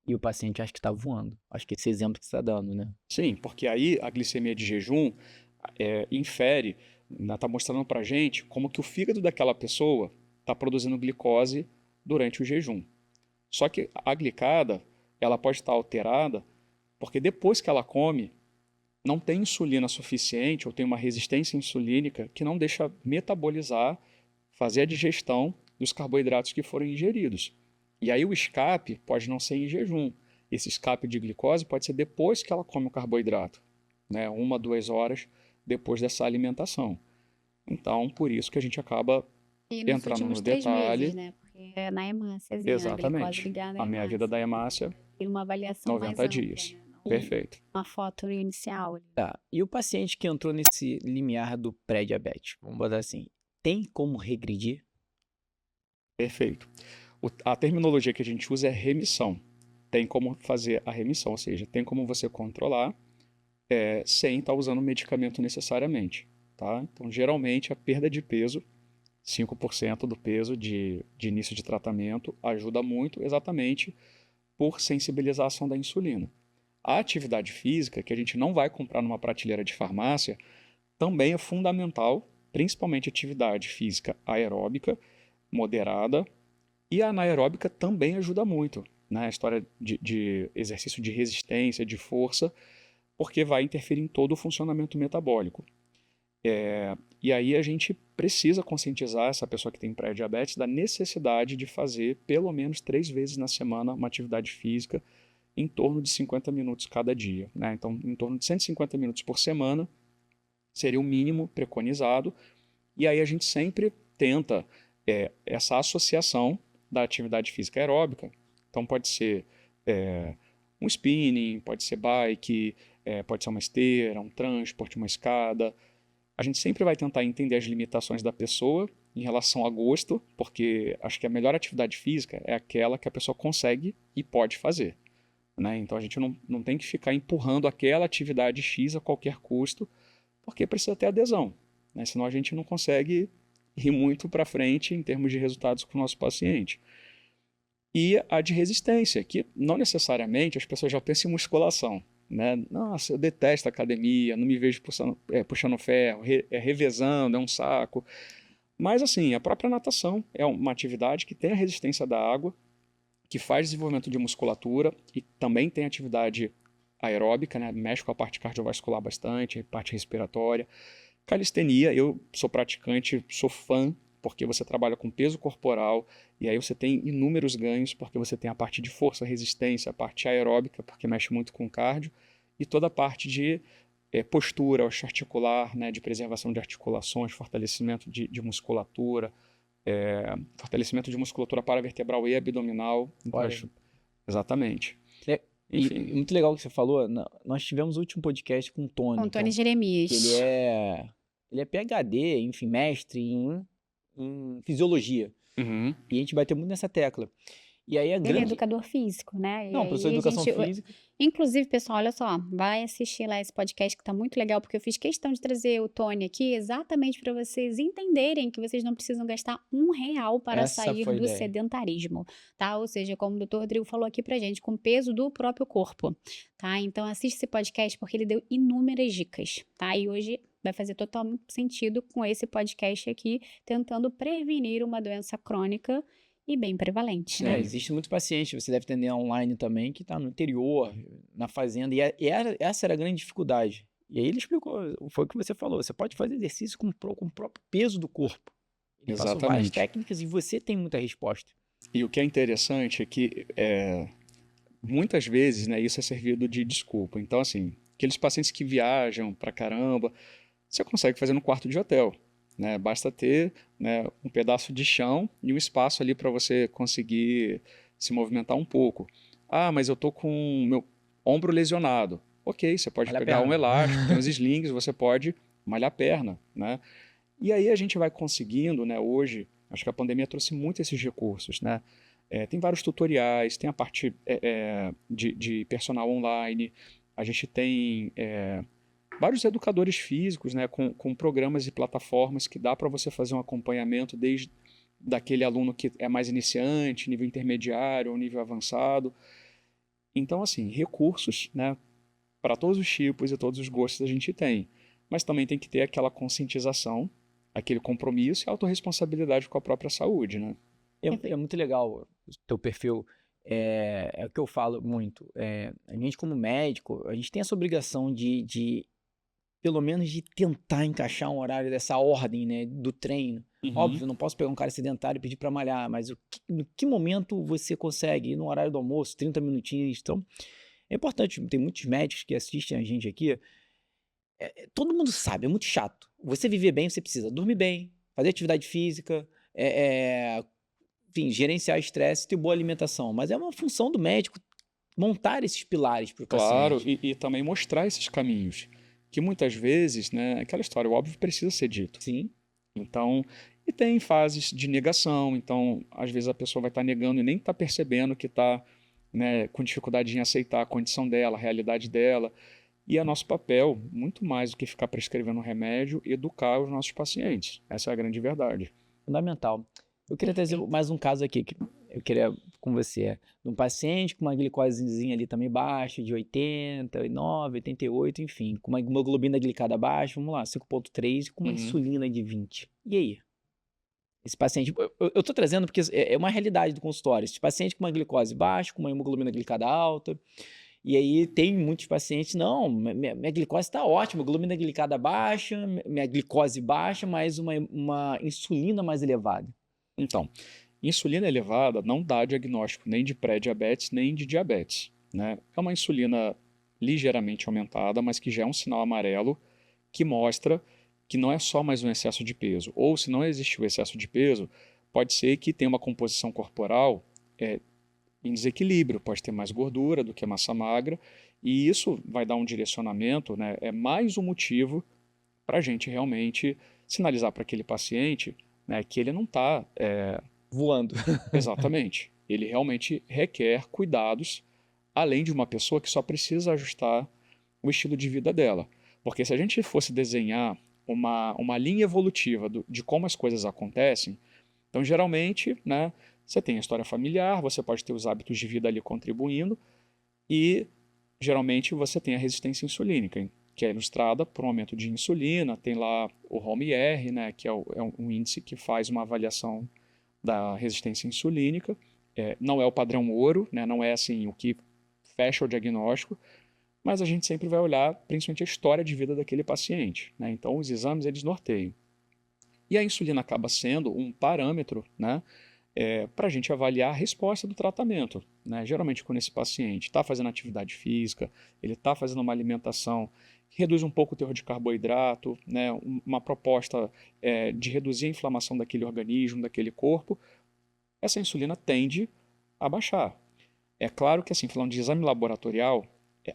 S2: E o paciente acha que está voando. Acho que esse exemplo que você está dando, né?
S3: Sim, porque aí a glicemia de jejum infere, está mostrando para a gente como que o fígado daquela pessoa está produzindo glicose durante o jejum. Só que a glicada, ela pode estar alterada porque depois que ela come, não tem insulina suficiente ou tem uma resistência insulínica que não deixa metabolizar, fazer a digestão dos carboidratos que foram ingeridos. E aí o escape pode não ser em jejum. Esse escape de glicose pode ser depois que ela come o carboidrato, né? 1, 2 horas depois dessa alimentação. Então, por isso que a gente acaba entrando no detalhe.
S1: Meses, né? Porque é na hemáciazinha,
S3: Exatamente.
S1: A glicose ligada à
S3: A minha vida da hemácia,
S1: Tem uma avaliação
S3: 90
S1: mais ampla,
S3: dias.
S1: né? Não
S3: Perfeito.
S1: uma foto inicial.
S2: Tá. E o paciente que entrou nesse limiar do pré-diabetes, vamos botar assim, tem como regredir?
S3: Perfeito. A terminologia que a gente usa é remissão. Tem como fazer a remissão, ou seja, tem como você controlar sem estar usando o medicamento necessariamente. tá? Então, geralmente, a perda de peso, 5% do peso de início de tratamento, ajuda muito exatamente por sensibilização da insulina. A atividade física, que a gente não vai comprar numa prateleira de farmácia, também é fundamental, principalmente atividade física aeróbica, moderada, e a anaeróbica também ajuda muito, né? A história de exercício de resistência, de força, porque vai interferir em todo o funcionamento metabólico. E aí a gente precisa conscientizar essa pessoa que tem pré-diabetes da necessidade de fazer pelo menos 3 vezes na semana uma atividade física em torno de 50 minutos cada dia, né? Então, em torno de 150 minutos por semana seria o mínimo preconizado. E aí a gente sempre tenta essa associação da atividade física aeróbica. Então pode ser um spinning, pode ser bike, pode ser uma esteira, um transporte, uma escada. A gente sempre vai tentar entender as limitações da pessoa em relação a gosto, porque acho que a melhor atividade física é aquela que a pessoa consegue e pode fazer, né? Então a gente não tem que ficar empurrando aquela atividade X a qualquer custo, porque precisa ter adesão, né? Senão a gente não consegue ir muito para frente em termos de resultados com o nosso paciente. E a de resistência, que não necessariamente as pessoas já pensam em musculação, né? Nossa, eu detesto academia, não me vejo puxando ferro, revezando, é um saco. Mas assim, a própria natação é uma atividade que tem a resistência da água, que faz desenvolvimento de musculatura e também tem atividade aeróbica, né? Mexe com a parte cardiovascular bastante, a parte respiratória. Calistenia, eu sou praticante, sou fã, porque você trabalha com peso corporal e aí você tem inúmeros ganhos, porque você tem a parte de força, resistência, a parte aeróbica, porque mexe muito com o cardio, e toda a parte de postura, osteoarticular, né, de preservação de articulações, fortalecimento de musculatura, fortalecimento de musculatura paravertebral e abdominal. Então, exatamente.
S2: Enfim. E muito legal o que você falou. Nós tivemos o último podcast com o Tony.
S1: Com o Tony Jeremias.
S2: Ele é PhD, enfim, mestre em fisiologia.
S3: Uhum.
S2: E a gente bateu muito nessa tecla. E aí
S1: Ele é educador físico, né?
S2: Não, professor de educação física.
S1: Inclusive, pessoal, olha só, vai assistir lá esse podcast que tá muito legal, porque eu fiz questão de trazer o Tony aqui exatamente para vocês entenderem que vocês não precisam gastar R$1 para sair do sedentarismo, tá? Ou seja, como o Dr. Rodrigo falou aqui pra gente, com o peso do próprio corpo, tá? Então assiste esse podcast porque ele deu inúmeras dicas, tá? E hoje vai fazer total sentido com esse podcast aqui, tentando prevenir uma doença crônica e bem prevalente, né?
S2: Existe muito paciente, você deve atender online também, que está no interior, na fazenda, essa era a grande dificuldade. E aí ele explicou, foi o que você falou, você pode fazer exercício com o próprio peso do corpo. Ele passou várias técnicas e você tem muita resposta.
S3: E o que é interessante é que muitas vezes, né, isso é servido de desculpa. Então, assim, aqueles pacientes que viajam pra caramba, você consegue fazer no quarto de hotel, né? Basta ter, né, um pedaço de chão e um espaço ali para você conseguir se movimentar um pouco. Ah, mas eu tô com meu ombro lesionado. Ok, você pode pegar um elástico, tem uns slings, você pode malhar a perna, né? E aí a gente vai conseguindo, né? Hoje, acho que a pandemia trouxe muito esses recursos, né? Tem vários tutoriais, tem a parte de personal online, a gente tem vários educadores físicos, né, com programas e plataformas que dá para você fazer um acompanhamento desde daquele aluno que é mais iniciante, nível intermediário ou nível avançado. Então, assim, recursos, né, para todos os tipos e todos os gostos a gente tem, mas também tem que ter aquela conscientização, aquele compromisso e autorresponsabilidade com a própria saúde, né?
S2: É muito legal o teu perfil. É o que eu falo muito. A gente, como médico, a gente tem essa obrigação de pelo menos de tentar encaixar um horário dessa ordem, né, do treino.
S3: Uhum.
S2: Óbvio, não posso pegar um cara sedentário e pedir para malhar, mas no que momento você consegue ir no horário do almoço, 30 minutinhos? Então, é importante, tem muitos médicos que assistem a gente aqui, todo mundo sabe, é muito chato. Você viver bem, você precisa dormir bem, fazer atividade física, enfim, gerenciar estresse, ter boa alimentação, mas é uma função do médico montar esses pilares para o paciente.
S3: Claro, e também mostrar esses caminhos, que muitas vezes, né, aquela história, o óbvio precisa ser dito.
S2: Sim.
S3: Então, e tem fases de negação, então, às vezes a pessoa vai estar negando e nem está percebendo que está, né, com dificuldade em aceitar a condição dela, a realidade dela. E é nosso papel, muito mais do que ficar prescrevendo remédio, educar os nossos pacientes. Essa é a grande verdade.
S2: Fundamental. Eu queria trazer
S1: Perfeito.
S2: mais um caso aqui que eu queria com você. De um paciente com uma glicosezinha ali também baixa, de 80, 89, 88, enfim, com uma hemoglobina glicada baixa, vamos lá, 5,3, com uma
S3: Uhum.
S2: insulina de 20. E aí? Esse paciente, eu tô trazendo porque é uma realidade do consultório. Esse paciente com uma glicose baixa, com uma hemoglobina glicada alta, e aí tem muitos pacientes, não, minha glicose está ótima, globina glicada baixa, minha glicose baixa, mas uma insulina mais elevada.
S3: Então, insulina elevada não dá diagnóstico nem de pré-diabetes nem de diabetes, né? É uma insulina ligeiramente aumentada, mas que já é um sinal amarelo que mostra que não é só mais um excesso de peso. Ou se não existiu excesso de peso, pode ser que tenha uma composição corporal em desequilíbrio, pode ter mais gordura do que massa magra, e isso vai dar um direcionamento, né? É mais um motivo para a gente realmente sinalizar para aquele paciente, né, que ele não está
S2: Voando.
S3: exatamente. Ele realmente requer cuidados, além de uma pessoa que só precisa ajustar o estilo de vida dela. Porque se a gente fosse desenhar uma linha evolutiva de como as coisas acontecem, então geralmente, né, você tem a história familiar, você pode ter os hábitos de vida ali contribuindo, e geralmente você tem a resistência insulínica, que é ilustrada por um aumento de insulina, tem lá o HOME-IR, né, que é um índice que faz uma avaliação da resistência insulínica. Não é o padrão ouro, né, não é assim o que fecha o diagnóstico, mas a gente sempre vai olhar principalmente a história de vida daquele paciente, né? Então os exames eles norteiam. E a insulina acaba sendo um parâmetro, né, para a gente avaliar a resposta do tratamento, né? Geralmente quando esse paciente está fazendo atividade física, ele está fazendo uma alimentação que reduz um pouco o teor de carboidrato, né? Uma proposta de reduzir a inflamação daquele organismo, daquele corpo, essa insulina tende a baixar. É claro que, assim, falando de exame laboratorial,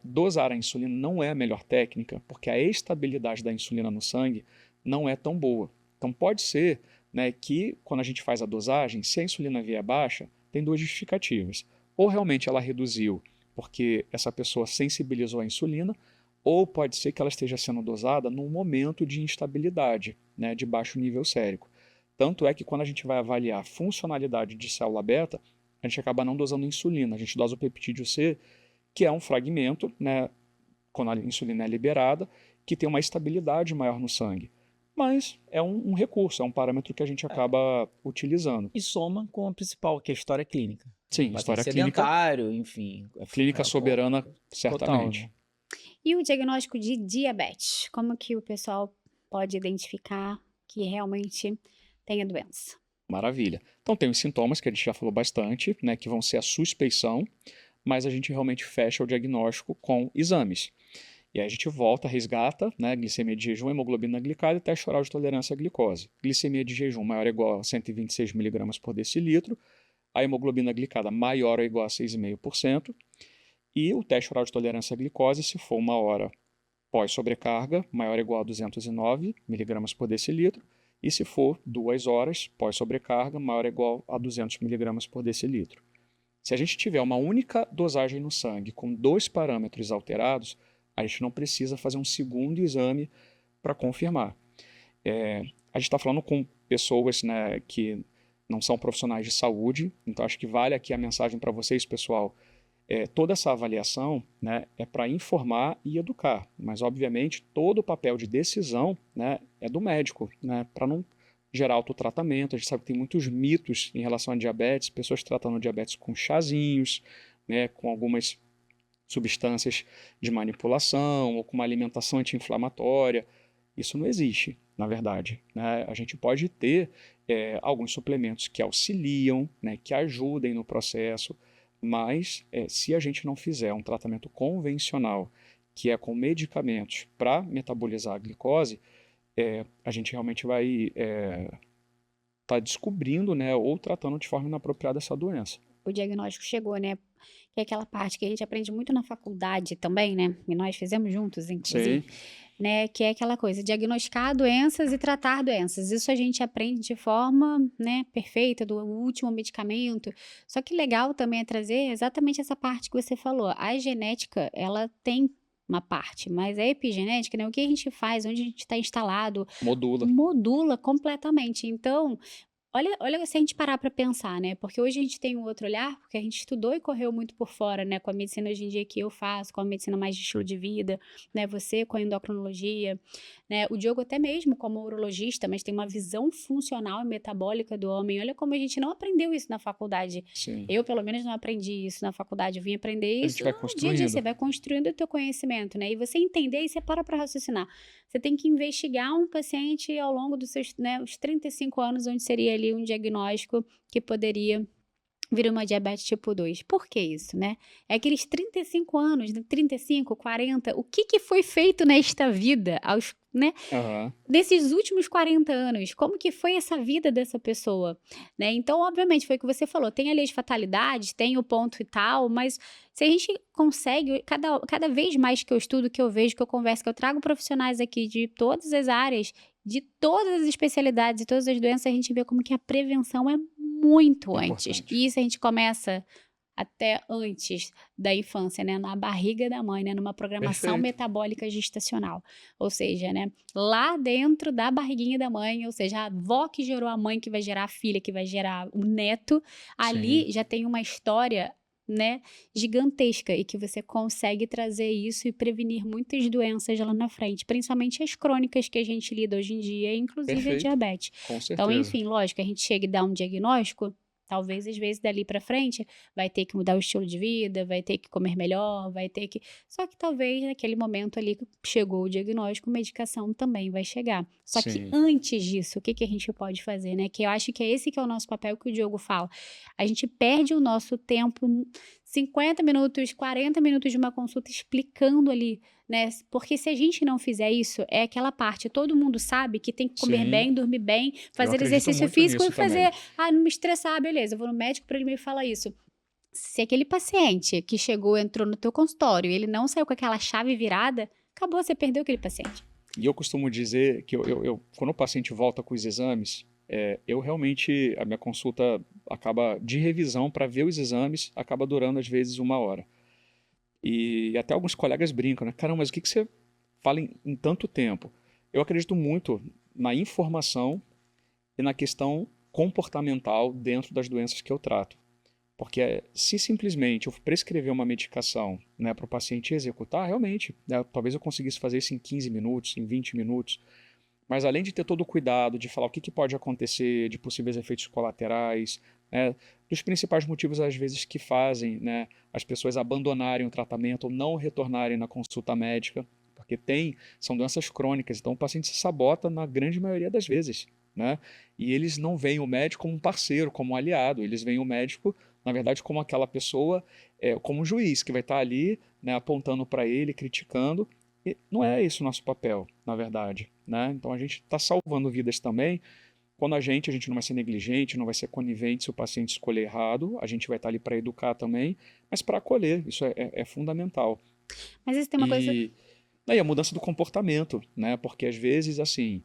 S3: dosar a insulina não é a melhor técnica, porque a estabilidade da insulina no sangue não é tão boa. Então, pode ser, né, que quando a gente faz a dosagem, se a insulina vier baixa, tem duas justificativas. Ou realmente ela reduziu porque essa pessoa sensibilizou a insulina, ou pode ser que ela esteja sendo dosada num momento de instabilidade, né, de baixo nível sérico. Tanto é que quando a gente vai avaliar a funcionalidade de célula beta, a gente acaba não dosando insulina, a gente dosa o peptídeo C, que é um fragmento, né, quando a insulina é liberada, que tem uma estabilidade maior no sangue. Mas é um recurso, é um parâmetro que a gente acaba utilizando.
S2: E soma com a principal, que é a história clínica.
S3: Sim,
S2: Paciente
S3: história clínica,
S2: sedentário, enfim.
S3: clínica soberana,
S2: Total,
S3: certamente.
S2: né?
S1: E o diagnóstico de diabetes? Como que o pessoal pode identificar que realmente tem a doença?
S3: Maravilha. Então tem os sintomas que a gente já falou bastante, né, que vão ser a suspeição, mas a gente realmente fecha o diagnóstico com exames. E aí a gente volta, resgata, né, glicemia de jejum, hemoglobina glicada e teste oral de tolerância à glicose. Glicemia de jejum maior ou igual a 126 mg por decilitro, a hemoglobina glicada maior ou igual a 6,5%, e o teste oral de tolerância à glicose, se for uma hora pós-sobrecarga, maior ou igual a 209 mg por decilitro, e se for 2 horas pós-sobrecarga, maior ou igual a 200 mg por decilitro. Se a gente tiver uma única dosagem no sangue com dois parâmetros alterados, a gente não precisa fazer um segundo exame para confirmar. A gente está falando com pessoas, né, que não são profissionais de saúde, então acho que vale aqui a mensagem para vocês, pessoal. Toda essa avaliação, né, é para informar e educar, mas obviamente todo o papel de decisão, né, é do médico, né, para não gerar autotratamento. A gente sabe que tem muitos mitos em relação a diabetes, pessoas tratando diabetes com chazinhos, né, com algumas substâncias de manipulação ou com uma alimentação anti-inflamatória. Isso não existe, na verdade, né? A gente pode ter alguns suplementos que auxiliam, né, que ajudem no processo, mas se a gente não fizer um tratamento convencional, que é com medicamentos para metabolizar a glicose, a gente realmente vai estar descobrindo, né, ou tratando de forma inapropriada essa doença.
S1: O diagnóstico chegou, né? Que é aquela parte que a gente aprende muito na faculdade também, né? E nós fizemos juntos, inclusive,
S3: Sim,
S1: né? Que é aquela coisa, diagnosticar doenças e tratar doenças. Isso a gente aprende de forma, né, perfeita, do último medicamento. Só que legal também é trazer exatamente essa parte que você falou. A genética, ela tem uma parte, mas a epigenética, né, o que a gente faz, onde a gente está instalado,
S3: Modula.
S1: modula completamente. Então, olha se a gente parar para pensar, né? Porque hoje a gente tem um outro olhar, porque a gente estudou e correu muito por fora, né? Com a medicina hoje em dia que eu faço, com a medicina mais de estilo de vida, né? Você com a endocrinologia, né? O Diogo até mesmo como urologista, mas tem uma visão funcional e metabólica do homem. Olha como a gente não aprendeu isso na faculdade.
S3: Sim.
S1: Eu, pelo menos, não aprendi isso na faculdade. Eu vim aprender
S3: A
S1: isso
S3: gente vai
S1: no dia a dia. Você
S3: construindo.
S1: vai construindo o teu conhecimento, né? E você entender e você para raciocinar. Você tem que investigar um paciente ao longo dos seus, né, os 35 anos, onde seria ali um diagnóstico que poderia vir uma diabetes tipo 2. Por que isso, né? É aqueles 35 anos, né, 35, 40, o que que foi feito nesta vida, né?
S3: Aham.
S1: Desses últimos 40 anos, como que foi essa vida dessa pessoa, né? Então, obviamente, foi o que você falou, tem ali as fatalidades, tem o ponto e tal, mas se a gente consegue, cada vez mais que eu estudo, que eu vejo, que eu converso, que eu trago profissionais aqui de todas as áreas, de todas as especialidades e todas as doenças, a gente vê como que a prevenção é muito antes.
S3: Importante.
S1: E isso a gente começa até antes da infância, né? Na barriga da mãe, né? Numa programação
S3: Perfeito.
S1: metabólica gestacional. Ou seja, né? Lá dentro da barriguinha da mãe, ou seja, a avó que gerou a mãe, que vai gerar a filha, que vai gerar o neto, ali
S3: Sim.
S1: já tem uma história, né, gigantesca e que você consegue trazer isso e prevenir muitas doenças lá na frente, principalmente as crônicas que a gente lida hoje em dia, inclusive a
S3: Perfeito.
S1: diabetes.
S3: Com
S1: Então,
S3: certeza.
S1: enfim, lógico, a gente chega e dá um diagnóstico, talvez às vezes dali para frente vai ter que mudar o estilo de vida, vai ter que comer melhor, vai ter que. Só que talvez naquele momento ali que chegou o diagnóstico, medicação também vai chegar. Só que
S3: Sim.
S1: antes disso, o que que a gente pode fazer, né? Que eu acho que é esse que é o nosso papel que o Diogo fala. A gente perde o nosso tempo, 50 minutos, 40 minutos de uma consulta explicando ali, né? Porque se a gente não fizer isso, é aquela parte, todo mundo sabe que tem que comer
S3: Sim.
S1: bem, dormir bem,
S3: Eu
S1: fazer
S3: acredito
S1: exercício
S3: muito
S1: físico e
S3: nisso também.
S1: fazer, não me estressar, beleza, eu vou no médico para ele me falar isso. Se aquele paciente que chegou, entrou no teu consultório, ele não saiu com aquela chave virada, acabou, você perdeu aquele paciente.
S3: E eu costumo dizer que quando o paciente volta com os exames, eu realmente, a minha consulta acaba de revisão para ver os exames, acaba durando às vezes 1 hora. E até alguns colegas brincam, né? Caramba, mas o que que você fala em tanto tempo? Eu acredito muito na informação e na questão comportamental dentro das doenças que eu trato. Porque se simplesmente eu prescrever uma medicação, né, para o paciente executar, realmente, né, talvez eu conseguisse fazer isso em 15 minutos, em 20 minutos. Mas além de ter todo o cuidado de falar o que pode acontecer, de possíveis efeitos colaterais, né, dos principais motivos às vezes que fazem, né, as pessoas abandonarem o tratamento ou não retornarem na consulta médica, porque são doenças crônicas, então o paciente se sabota na grande maioria das vezes, né? E eles não veem o médico como um parceiro, como um aliado, eles veem o médico, na verdade, como aquela pessoa, como um juiz que vai estar ali, né, apontando para ele, criticando. E não é esse o nosso papel, na verdade, né? Então a gente está salvando vidas também. Quando a gente não vai ser negligente, não vai ser conivente se o paciente escolher errado, a gente vai estar ali para educar também, mas para acolher, isso é fundamental.
S1: Mas isso tem uma coisa.
S3: E aí a mudança do comportamento, né? Porque às vezes, assim,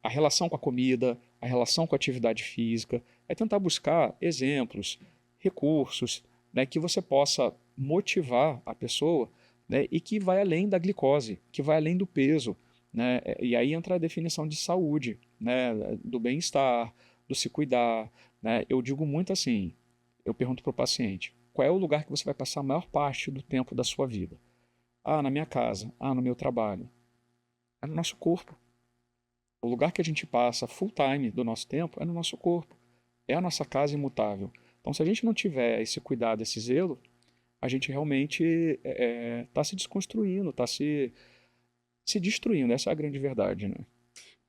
S3: a relação com a comida, a relação com a atividade física, é tentar buscar exemplos, recursos, né, que você possa motivar a pessoa, né, e que vai além da glicose, que vai além do peso, né, e aí entra a definição de saúde, né, do bem-estar, do se cuidar, né. Eu digo muito assim, eu pergunto para o paciente, qual é o lugar que você vai passar a maior parte do tempo da sua vida? Ah, na minha casa. Ah, no meu trabalho. É no nosso corpo. O lugar que a gente passa full time do nosso tempo é no nosso corpo. É a nossa casa imutável. Então, se a gente não tiver esse cuidado, esse zelo, a gente realmente está se desconstruindo, está se destruindo. Essa é a grande verdade, né?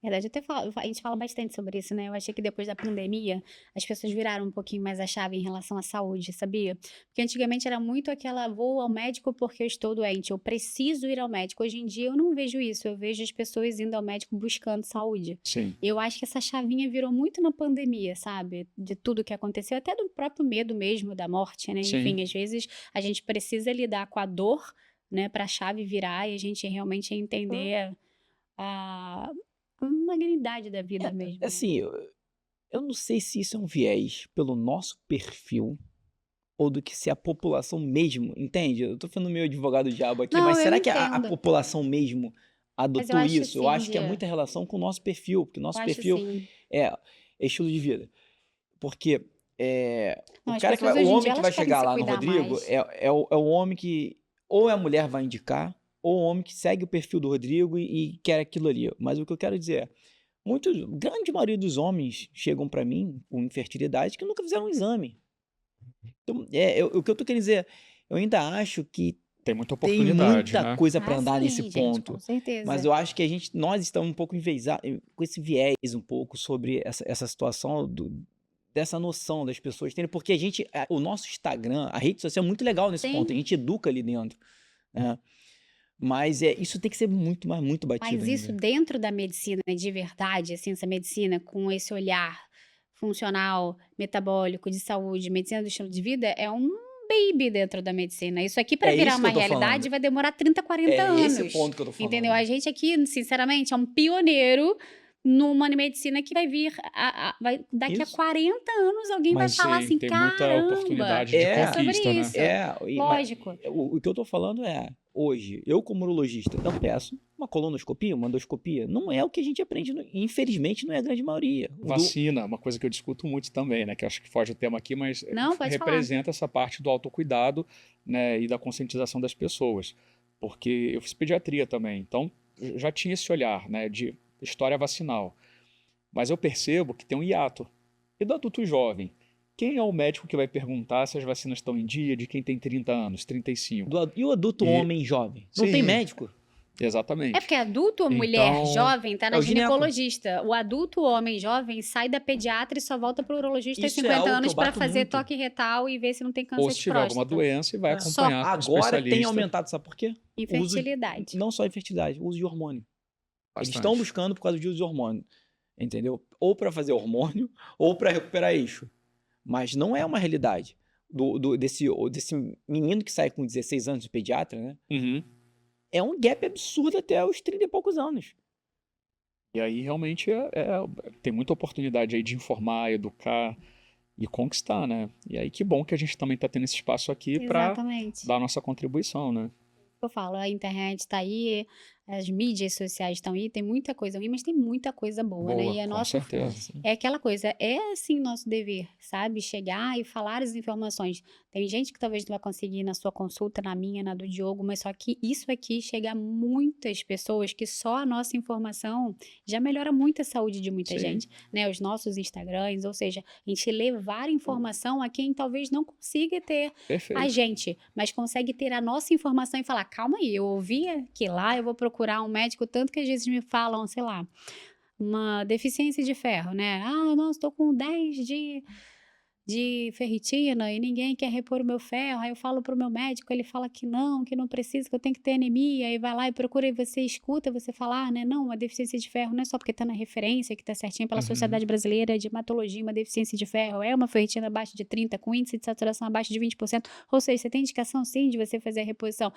S1: Verdade, a gente fala bastante sobre isso, né? Eu achei que depois da pandemia as pessoas viraram um pouquinho mais a chave em relação à saúde, sabia? Porque antigamente era muito aquela, vou ao médico porque eu estou doente, eu preciso ir ao médico. Hoje em dia eu não vejo isso, eu vejo as pessoas indo ao médico buscando saúde.
S3: Sim.
S1: Eu acho que essa chavinha virou muito na pandemia, sabe? De tudo que aconteceu, até do próprio medo mesmo da morte, né?
S3: Sim.
S1: Enfim, às vezes a gente precisa lidar com a dor, né, para a chave virar e a gente realmente entender a magnidade da vida mesmo, né?
S2: Assim, eu não sei se isso é um viés pelo nosso perfil, ou do que se a população mesmo, entende? Eu tô falando meio advogado diabo aqui,
S1: Não,
S2: mas
S1: eu
S2: será que a
S1: entendo.
S2: população mesmo
S1: Mas eu
S2: adotou
S1: acho
S2: isso? Eu
S1: assim,
S2: acho que é
S1: Dia.
S2: muita relação com o nosso perfil, porque o
S1: Eu
S2: nosso
S1: acho
S2: perfil
S1: assim.
S2: é estilo de vida. Porque
S1: Não,
S2: o
S1: as
S2: cara que vai,
S1: pessoas
S2: o
S1: hoje em
S2: homem
S1: dia
S2: que
S1: elas
S2: vai
S1: querem
S2: chegar
S1: se
S2: lá no
S1: cuidar
S2: Rodrigo
S1: mais.
S2: é o homem que ou a mulher vai indicar, ou o homem que segue o perfil do Rodrigo e quer aquilo ali. Mas o que eu quero dizer é, grande maioria dos homens chegam pra mim com infertilidade que nunca fizeram um exame. Então, o que eu tô querendo dizer, eu ainda acho que
S3: Tem muita
S2: tem
S3: oportunidade,
S2: muita
S3: né?
S2: coisa para
S1: Ah,
S2: andar nesse
S1: sim, gente, com
S2: ponto, mas
S1: certeza.
S2: eu acho que nós estamos um pouco com esse viés um pouco sobre essa situação dessa noção das pessoas terem, porque o nosso Instagram, a rede social é muito legal nesse ponto, a
S1: Sim,
S2: gente educa ali dentro, né? Mas isso tem que ser muito batido
S1: mas isso
S2: ainda.
S1: dentro da medicina de verdade, assim, essa medicina com esse olhar funcional, metabólico, de saúde, medicina do estilo de vida, é um baby dentro da medicina. Isso aqui para
S2: É
S1: virar
S2: isso que
S1: uma
S2: eu tô
S1: realidade
S2: falando.
S1: vai demorar 30, 40
S2: É esse
S1: anos.
S2: ponto que eu tô
S1: Entendeu?
S2: falando.
S1: A gente aqui, sinceramente, é um pioneiro numa medicina que vai vir daqui a
S2: Isso.
S1: 40 anos alguém vai
S2: Mas
S1: falar
S3: Sim,
S1: assim,
S3: tem muita
S1: caramba,
S3: oportunidade de
S1: é sobre
S3: conquista, né?
S1: isso.
S2: Mas
S1: Lógico.
S2: o que eu tô falando hoje, eu como urologista, eu peço uma colonoscopia, uma endoscopia, não é o que a gente aprende, infelizmente não é a grande maioria.
S3: Vacina, uma coisa que eu discuto muito também, né? Que acho que foge do tema aqui, mas
S1: Não, pode falar.
S3: representa essa parte do autocuidado, né? E da conscientização das pessoas. Porque eu fiz pediatria também, então já tinha esse olhar, né? De história vacinal. Mas eu percebo que tem um hiato. E do adulto jovem? Quem é o médico que vai perguntar se as vacinas estão em dia de quem tem 30 anos, 35?
S2: E o adulto
S3: E
S2: homem jovem? Não tem
S3: sim,
S2: médico?
S1: É
S3: exatamente.
S1: porque adulto ou mulher
S3: Então,
S1: jovem tá
S2: É
S1: na
S2: o gineco.
S1: ginecologista. O adulto homem jovem sai da pediatra e só volta pro urologista aos
S2: Isso é
S1: 50
S2: algo que
S1: anos
S2: eu
S1: para
S2: bato
S1: fazer
S2: muito.
S1: toque retal e ver se não tem
S3: ou
S1: câncer
S3: se
S1: de
S3: tiver alguma
S1: próstata.
S3: doença e vai
S1: Só
S3: acompanhar com o
S2: Agora tem
S3: especialista
S2: aumentado, sabe por quê? O uso,
S1: infertilidade.
S2: não só infertilidade, o uso de hormônio. Eles estão
S3: bastante.
S2: buscando por causa de uso de hormônio, entendeu? Ou para fazer hormônio, ou para recuperar eixo. Mas não é uma realidade desse menino que sai com 16 anos de pediatra, né?
S3: Uhum.
S2: É um gap absurdo até os 30 e poucos anos.
S3: E aí realmente tem muita oportunidade aí de informar, educar e conquistar, né? E aí que bom que a gente também está tendo esse espaço aqui para
S1: Exatamente.
S3: dar a nossa contribuição, né?
S1: Eu falo, a internet está aí, as mídias sociais estão aí, tem muita coisa ruim, mas tem muita coisa boa, né?
S3: Boa,
S1: E é
S3: com
S1: nosso,
S3: certeza.
S1: é aquela coisa, é assim nosso dever, sabe? Chegar e falar as informações. Tem gente que talvez não vai conseguir ir na sua consulta, na minha, na do Diogo, mas só que isso aqui chega a muitas pessoas que só a nossa informação já melhora muito a saúde de muita
S3: Sim.
S1: gente, né? Os nossos Instagrams, ou seja, a gente levar informação a quem talvez não consiga ter a
S3: Perfeito.
S1: gente, mas consegue ter a nossa informação e falar, calma aí, eu ouvi que lá eu vou procurar um médico, tanto que às vezes me falam, sei lá, uma deficiência de ferro, né? Ah, nossa, estou com 10 de ferritina e ninguém quer repor o meu ferro. Aí eu falo pro meu médico, ele fala que não precisa, que eu tenho que ter anemia. Aí vai lá e procura e você escuta você falar, né? Não, uma deficiência de ferro não é só porque tá na referência, que tá certinho pela
S3: Uhum.
S1: Sociedade Brasileira de Hematologia, uma deficiência de ferro é uma ferritina abaixo de 30, com índice de saturação abaixo de 20%. Ou seja, você tem indicação sim de você fazer a reposição.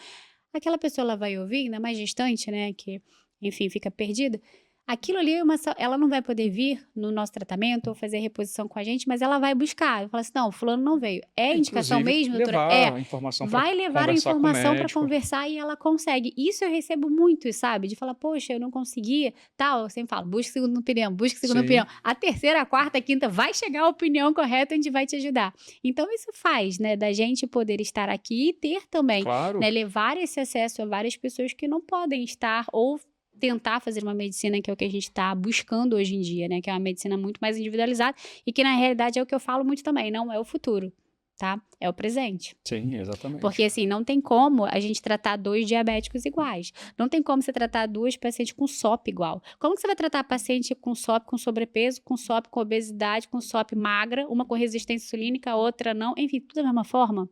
S1: Aquela pessoa ela vai ouvir, ainda mais distante, né? Que, enfim, fica perdida. Aquilo ali, ela não vai poder vir no nosso tratamento ou fazer reposição com a gente, mas ela vai buscar. Fala assim, não, fulano não veio. É indicação
S3: Inclusive,
S1: mesmo, doutora?
S3: levar a informação para
S1: Vai levar a
S3: conversar com o
S1: informação para
S3: médico.
S1: conversar e ela consegue. Isso eu recebo muito, sabe? De falar, poxa, eu não conseguia, tal. Eu sempre falo, busque segunda opinião, busque segunda
S3: Sim.
S1: opinião. A terceira, a quarta, a quinta, vai chegar a opinião correta, a gente vai te ajudar. Então, isso faz, né, da gente poder estar aqui e ter também,
S3: Claro.
S1: né, levar esse acesso a várias pessoas que não podem estar ou tentar fazer uma medicina que é o que a gente está buscando hoje em dia, né? Que é uma medicina muito mais individualizada e que, na realidade, é o que eu falo muito também, não é o futuro, tá? É o presente.
S3: Sim, exatamente.
S1: Porque, assim, não tem como a gente tratar 2 diabéticos iguais. Não tem como você tratar 2 pacientes com SOP igual. Como que você vai tratar paciente com SOP com sobrepeso, com SOP com obesidade, com SOP magra, uma com resistência insulínica, a outra não? Enfim, tudo da mesma forma.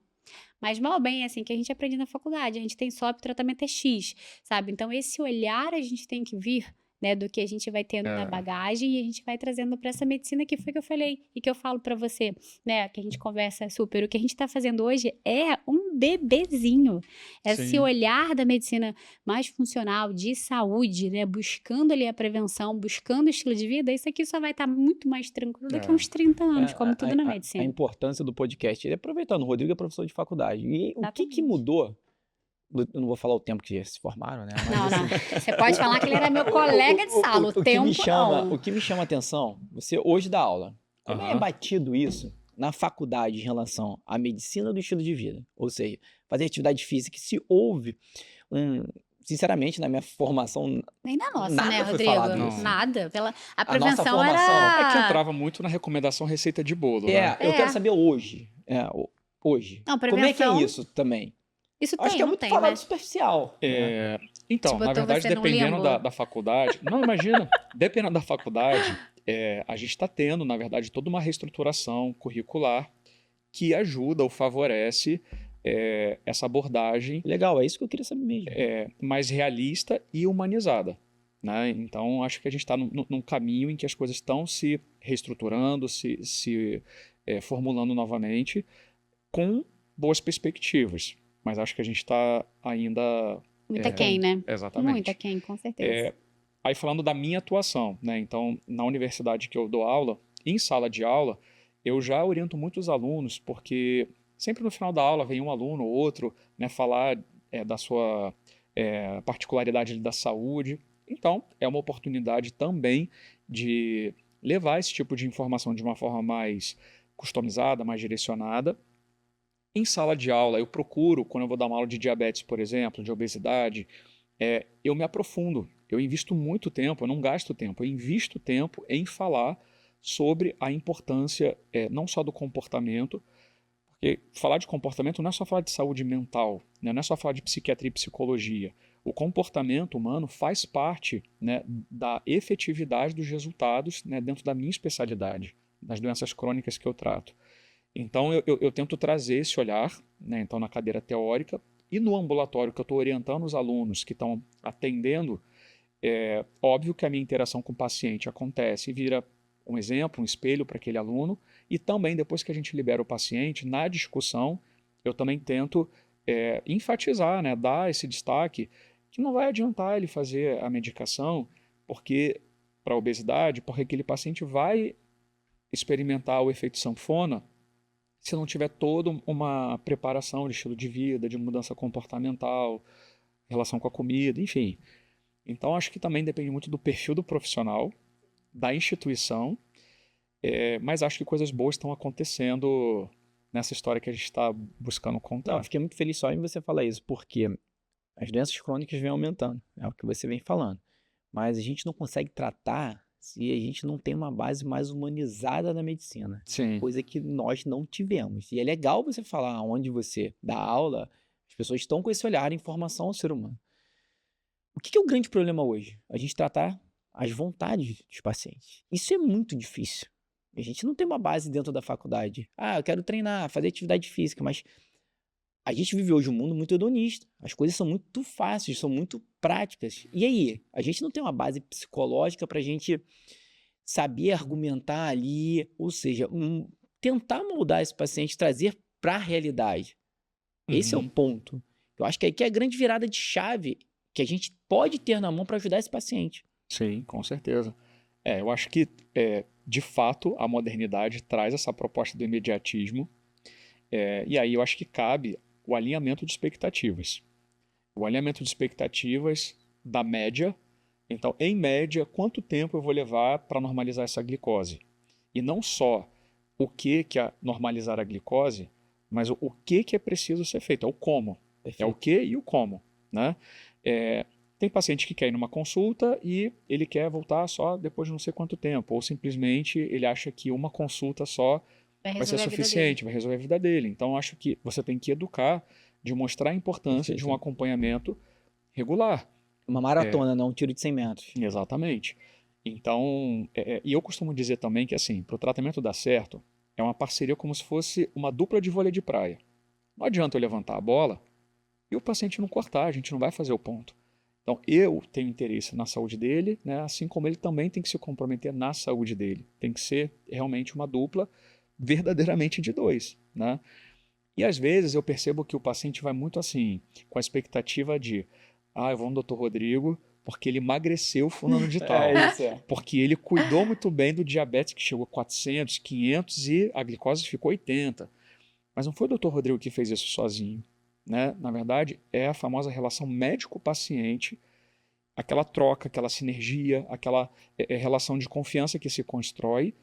S1: Mas mal bem é assim que a gente aprende na faculdade, a gente tem SOP, o tratamento é X, sabe? Então esse olhar a gente tem que vir, né, do que a gente vai tendo na bagagem e a gente vai trazendo para essa medicina que foi que eu falei e que eu falo para você, né, que a gente conversa super. O que a gente está fazendo hoje é um bebezinho. Esse
S3: Sim.
S1: olhar da medicina mais funcional, de saúde, né, buscando ali a prevenção, buscando o estilo de vida, isso aqui só vai estar muito mais tranquilo daqui a uns 30 anos, como tudo na
S2: A
S1: medicina.
S2: importância do podcast. Ele aproveitando, o Rodrigo é professor de faculdade. E o que
S1: Exatamente.
S2: mudou? Eu não vou falar o tempo que se formaram, né? Mas,
S1: Não, não.
S2: assim,
S1: Você pode falar que ele era meu colega de sala, o tempo não.
S2: o que me chama a atenção, você hoje dá aula. Como é
S3: Aham.
S2: batido isso na faculdade em relação à medicina do estilo de vida? Ou seja, fazer atividade física, se houve sinceramente, na minha formação,
S1: Nem na nossa,
S2: nada
S1: né,
S2: foi
S1: Rodrigo?
S2: falado
S3: Não.
S2: disso.
S1: Nada. A
S2: A
S1: prevenção
S2: nossa formação
S3: É que
S1: era...
S3: entrava muito na recomendação receita de bolo, né?
S2: eu
S1: É.
S2: quero saber hoje. Hoje.
S1: Não,
S2: Como é que é
S1: prevenção-
S2: isso também?
S1: Isso
S2: Acho
S1: tem,
S2: que é
S1: não
S2: muito
S1: tem,
S2: falado
S1: né?
S2: superficial. né?
S3: Então,
S1: Te
S3: na
S1: botou
S3: verdade,
S1: você num
S3: dependendo
S1: limbo.
S3: da faculdade. Não, imagina, dependendo da faculdade, a gente está tendo, na verdade, toda uma reestruturação curricular que ajuda ou favorece essa abordagem
S2: Legal, é isso que eu queria saber mesmo.
S3: mais realista e humanizada. Né? Então, acho que a gente está num caminho em que as coisas estão se reestruturando, se formulando novamente, com boas perspectivas. Mas acho que a gente está ainda...
S1: Muita quem, né?
S3: Exatamente.
S1: Muita quem, com certeza.
S3: Aí falando da minha atuação, né? Então, na universidade que eu dou aula, em sala de aula, eu já oriento muitos alunos, porque sempre no final da aula vem um aluno ou outro, né, falar da sua particularidade da saúde. Então, é uma oportunidade também de levar esse tipo de informação de uma forma mais customizada, mais direcionada. Em sala de aula, eu procuro, quando eu vou dar uma aula de diabetes, por exemplo, de obesidade, eu me aprofundo. Eu invisto muito tempo, eu não gasto tempo, eu invisto tempo em falar sobre a importância não só do comportamento, porque falar de comportamento não é só falar de saúde mental, né? Não é só falar de psiquiatria e psicologia. O comportamento humano faz parte, né, da efetividade dos resultados, né, dentro da minha especialidade, das doenças crônicas que eu trato. Então, eu tento trazer esse olhar, né, então, na cadeira teórica e no ambulatório que eu estou orientando os alunos que estão atendendo. Óbvio que a minha interação com o paciente acontece e vira um exemplo, um espelho para aquele aluno, e também depois que a gente libera o paciente, na discussão, eu também tento enfatizar, né, dar esse destaque, que não vai adiantar ele fazer a medicação para a obesidade, porque aquele paciente vai experimentar o efeito sanfona se não tiver toda uma preparação de estilo de vida, de mudança comportamental, relação com a comida, enfim. Então, acho que também depende muito do perfil do profissional, da instituição, mas acho que coisas boas estão acontecendo nessa história que a gente está buscando contar.
S2: Não, eu fiquei muito feliz só em você falar isso, porque as doenças crônicas vêm aumentando, é o que você vem falando. Mas a gente não consegue tratar se a gente não tem uma base mais humanizada na medicina.
S3: Sim.
S2: Coisa que nós não tivemos. E é legal você falar onde você dá aula, as pessoas estão com esse olhar em formação ao ser humano. O que é o grande problema hoje? A gente tratar as vontades dos pacientes. Isso é muito difícil. A gente não tem uma base dentro da faculdade. Eu quero treinar, fazer atividade física, mas a gente vive hoje um mundo muito hedonista. As coisas são muito fáceis, são muito práticas. E aí? A gente não tem uma base psicológica para a gente saber argumentar ali, ou seja, tentar moldar esse paciente, trazer para a realidade. Esse é o ponto. Eu acho que aqui é a grande virada de chave que a gente pode ter na mão para ajudar esse paciente.
S3: Sim, com certeza. Eu acho que, de fato, a modernidade traz essa proposta do imediatismo, e aí eu acho que cabe o alinhamento de expectativas. O alinhamento de expectativas da média. Então, em média, quanto tempo eu vou levar para normalizar essa glicose? E não só o que é normalizar a glicose, mas o que é preciso ser feito, é o como.
S2: Perfeito.
S3: É o que e o como, né? Tem paciente que quer ir numa consulta e ele quer voltar só depois de não sei quanto tempo, ou simplesmente ele acha que uma consulta só vai ser suficiente, vai resolver a vida dele. Então, acho que você tem que educar, de mostrar a importância de um acompanhamento regular.
S2: Uma maratona, não um tiro de 100 metros.
S3: Exatamente. Então, e eu costumo dizer também que, assim, para o tratamento dar certo, é uma parceria como se fosse uma dupla de vôlei de praia. Não adianta eu levantar a bola e o paciente não cortar, a gente não vai fazer o ponto. Então, eu tenho interesse na saúde dele, né? Assim como ele também tem que se comprometer na saúde dele. Tem que ser realmente uma dupla verdadeiramente de dois, né? E às vezes eu percebo que o paciente vai muito assim, com a expectativa de, eu vou no Dr. Rodrigo porque ele emagreceu fulano de tal.
S2: Isso,
S3: Porque ele cuidou muito bem do diabetes que chegou a 400, 500 e a glicose ficou 80. Mas não foi o Dr. Rodrigo que fez isso sozinho, né? Na verdade, é a famosa relação médico-paciente, aquela troca, aquela sinergia, aquela relação de confiança que se constrói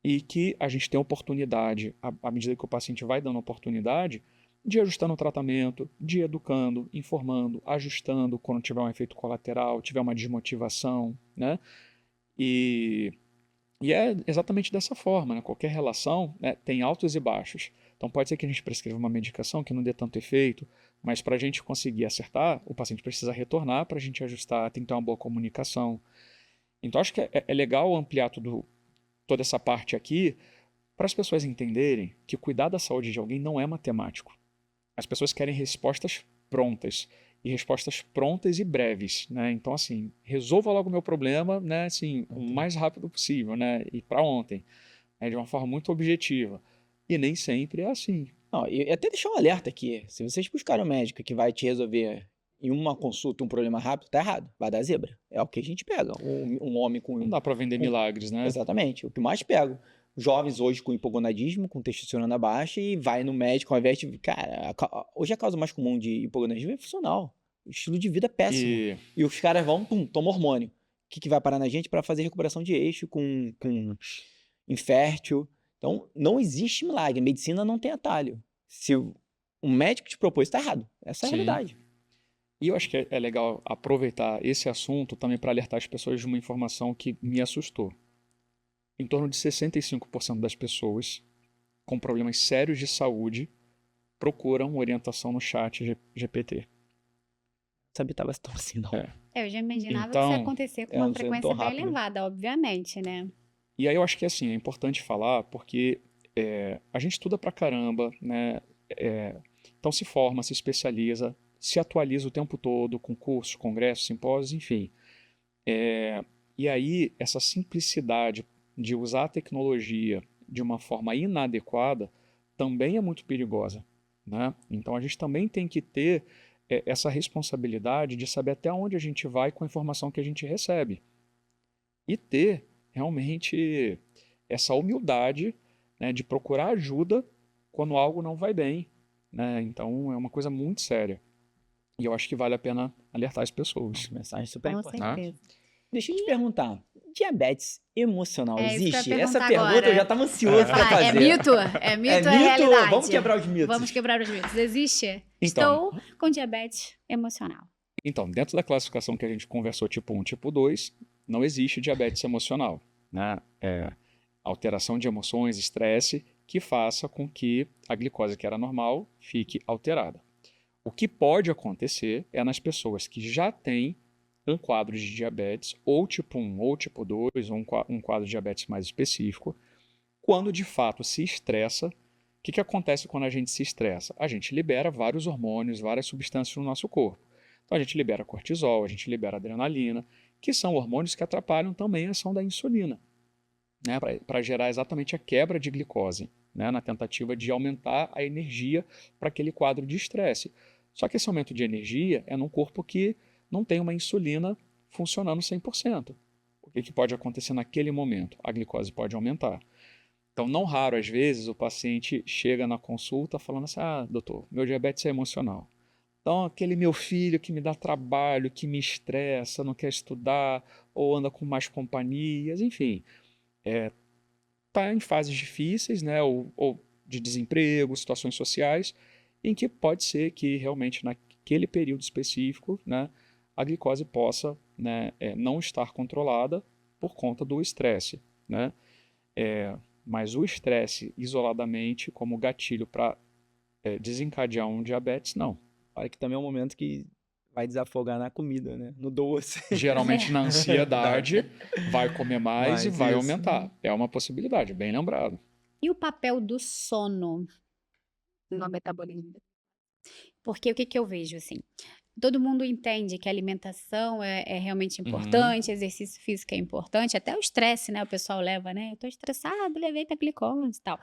S3: e que a gente tem oportunidade, à medida que o paciente vai dando oportunidade, de ajustando o tratamento, de educando, informando, ajustando quando tiver um efeito colateral, tiver uma desmotivação, né? E é exatamente dessa forma, né? Qualquer relação, né, tem altos e baixos. Então pode ser que a gente prescreva uma medicação que não dê tanto efeito, mas para a gente conseguir acertar, o paciente precisa retornar para a gente ajustar, tem que ter uma boa comunicação. Então acho que é legal ampliar toda essa parte aqui para as pessoas entenderem que cuidar da saúde de alguém não é matemático. As pessoas querem respostas prontas. E respostas prontas e breves, né? Então, assim, resolva logo o meu problema, né? Assim, o mais rápido possível, né? E para ontem, né? De uma forma muito objetiva. E nem sempre é assim.
S2: Não, e até deixar um alerta aqui. Se vocês buscarem um médico que vai te resolver em uma consulta um problema rápido, tá errado. Vai dar zebra. É o que a gente pega. Um homem com...
S3: Não dá para vender milagres, né?
S2: Exatamente. O que mais pego. Jovens hoje com hipogonadismo, com testosterona baixa e vai no médico ao invés de... Cara, hoje a causa mais comum de hipogonadismo é funcional. Estilo de vida péssimo. E os caras vão, pum, tomam hormônio. O que vai parar na gente para fazer recuperação de eixo com infértil. Então, não existe milagre. Medicina não tem atalho. Se um médico te propôs, está errado. Essa é a realidade.
S3: E eu acho que é legal aproveitar esse assunto também para alertar as pessoas de uma informação que me assustou. Em torno de 65% das pessoas com problemas sérios de saúde procuram orientação no chat GPT.
S2: Sabia que tava tão assim, não.
S1: Eu já imaginava
S3: Então,
S1: que isso ia acontecer com uma frequência bem elevada, obviamente, né?
S3: E aí eu acho que assim, é importante falar porque a gente estuda pra caramba, né? Então se forma, se especializa, se atualiza o tempo todo com cursos, congressos, simpósios, enfim. E aí essa simplicidade de usar a tecnologia de uma forma inadequada também é muito perigosa, né? Então a gente também tem que ter essa responsabilidade de saber até onde a gente vai com a informação que a gente recebe. E ter realmente essa humildade, né, de procurar ajuda quando algo não vai bem, né? Então é uma coisa muito séria. E eu acho que vale a pena alertar as pessoas.
S2: Mensagem super importante.
S1: Com certeza.
S2: Deixa eu te perguntar, diabetes emocional existe?
S1: Essa
S2: pergunta eu já estava ansioso para fazer.
S1: É mito? É mito ou é realidade?
S2: Vamos quebrar os mitos.
S1: Vamos quebrar os mitos. Existe?
S3: Então,
S1: Estou com diabetes emocional.
S3: Então, dentro da classificação que a gente conversou, tipo 1, tipo 2, não existe diabetes emocional, né? Alteração de emoções, estresse, que faça com que a glicose que era normal fique alterada. O que pode acontecer é nas pessoas que já têm um quadro de diabetes, ou tipo 1, ou tipo 2, ou um quadro de diabetes mais específico, quando de fato se estressa. O que acontece quando a gente se estressa? A gente libera vários hormônios, várias substâncias no nosso corpo. Então a gente libera cortisol, a gente libera adrenalina, que são hormônios que atrapalham também a ação da insulina, né, para gerar exatamente a quebra de glicose, né, na tentativa de aumentar a energia para aquele quadro de estresse. Só que esse aumento de energia é num corpo que não tem uma insulina funcionando 100%. O que pode acontecer naquele momento? A glicose pode aumentar. Então, não raro, às vezes, o paciente chega na consulta falando assim, doutor, meu diabetes é emocional. Então, aquele meu filho que me dá trabalho, que me estressa, não quer estudar, ou anda com mais companhias, enfim. Está em fases difíceis, né, ou de desemprego, situações sociais, em que pode ser que realmente naquele período específico, né, a glicose possa, né, não estar controlada por conta do estresse, né? Mas o estresse isoladamente como gatilho para desencadear um diabetes, não.
S2: Olha que também é um momento que vai desafogar na comida, né? No doce.
S3: Geralmente na ansiedade vai comer mais e vai aumentar. É uma possibilidade, bem lembrado.
S1: E o papel do sono no metabolismo? Porque o que eu vejo, assim? todo mundo entende que a alimentação é realmente
S3: Uhum.
S1: importante, exercício físico é importante, até o estresse, né? O pessoal leva, né? Eu tô estressado, levei pra glicose e tal.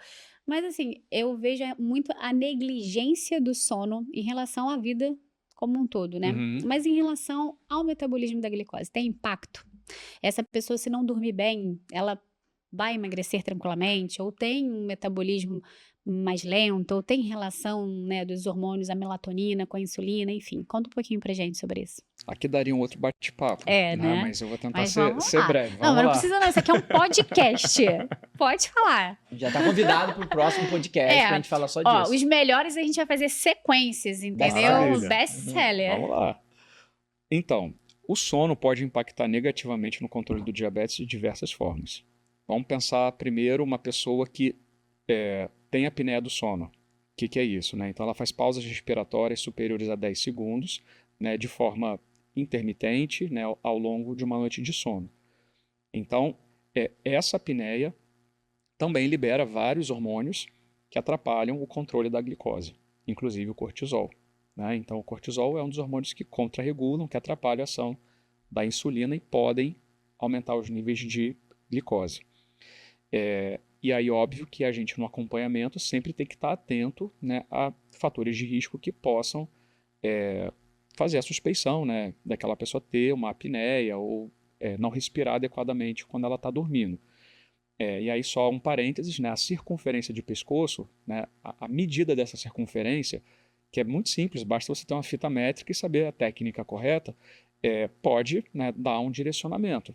S1: Mas assim, eu vejo muito a negligência do sono em relação à vida como um todo, né?
S3: Uhum.
S1: Mas em relação ao metabolismo da glicose, tem impacto? Essa pessoa, se não dormir bem, ela vai emagrecer tranquilamente, ou tem um metabolismo mais lento, ou tem relação, né, dos hormônios, a melatonina com a insulina, enfim. Conta um pouquinho pra gente sobre isso.
S3: Aqui daria um outro bate-papo,
S1: É,
S3: né?
S1: né?
S3: Mas eu vou tentar
S1: Mas
S3: ser,
S1: vamos
S3: ser
S1: lá.
S3: breve.
S1: Não,
S3: Vamos
S1: mas não
S3: lá.
S1: precisa não, isso aqui é um podcast. Pode falar.
S2: Já tá convidado pro próximo podcast pra gente falar só
S1: Ó,
S2: disso.
S1: os melhores a gente vai fazer sequências, entendeu?
S3: Maravilha.
S1: Best-seller.
S3: Vamos lá. Então, o sono pode impactar negativamente no controle do diabetes de diversas formas. Vamos pensar primeiro uma pessoa que tem a apneia do sono. O que é isso, né? Então, ela faz pausas respiratórias superiores a 10 segundos, né, de forma intermitente, né, ao longo de uma noite de sono. Então, essa apneia também libera vários hormônios que atrapalham o controle da glicose, inclusive o cortisol, né? Então, o cortisol é um dos hormônios que contrarregulam, que atrapalham a ação da insulina e podem aumentar os níveis de glicose. E aí, óbvio que a gente no acompanhamento sempre tem que estar atento, né, a fatores de risco que possam fazer a suspeição, né, daquela pessoa ter uma apneia ou não respirar adequadamente quando ela está dormindo. E aí só um parênteses, né, a circunferência de pescoço, né, a medida dessa circunferência, que é muito simples, basta você ter uma fita métrica e saber a técnica correta, pode, né, dar um direcionamento.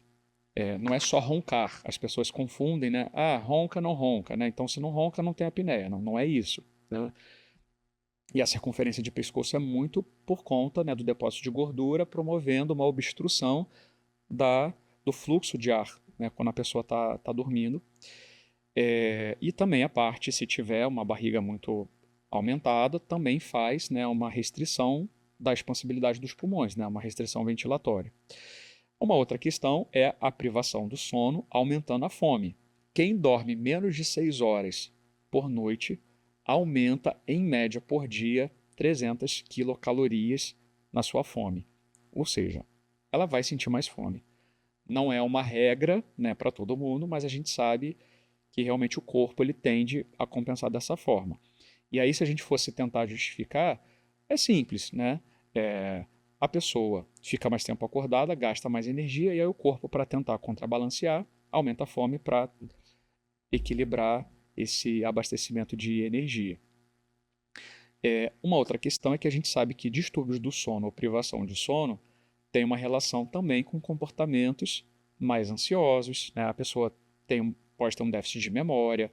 S3: Não é só roncar, as pessoas confundem, né? Ah, ronca, não ronca, né? Então, se não ronca, não tem apneia. Não, não é isso, né? E a circunferência de pescoço é muito por conta, né, do depósito de gordura, promovendo uma obstrução do fluxo de ar, né, quando a pessoa está dormindo. E também a parte, se tiver uma barriga muito aumentada, também faz, né, uma restrição da expansibilidade dos pulmões, né, uma restrição ventilatória. Uma outra questão é a privação do sono, aumentando a fome. Quem dorme menos de 6 horas por noite aumenta, em média por dia, 300 quilocalorias na sua fome. Ou seja, ela vai sentir mais fome. Não é uma regra, né, para todo mundo, mas a gente sabe que realmente o corpo ele tende a compensar dessa forma. E aí, se a gente fosse tentar justificar, é simples, né? A pessoa fica mais tempo acordada, gasta mais energia, e aí o corpo, para tentar contrabalancear, aumenta a fome para equilibrar esse abastecimento de energia. Uma outra questão é que a gente sabe que distúrbios do sono ou privação de sono tem uma relação também com comportamentos mais ansiosos, né? A pessoa pode ter um déficit de memória,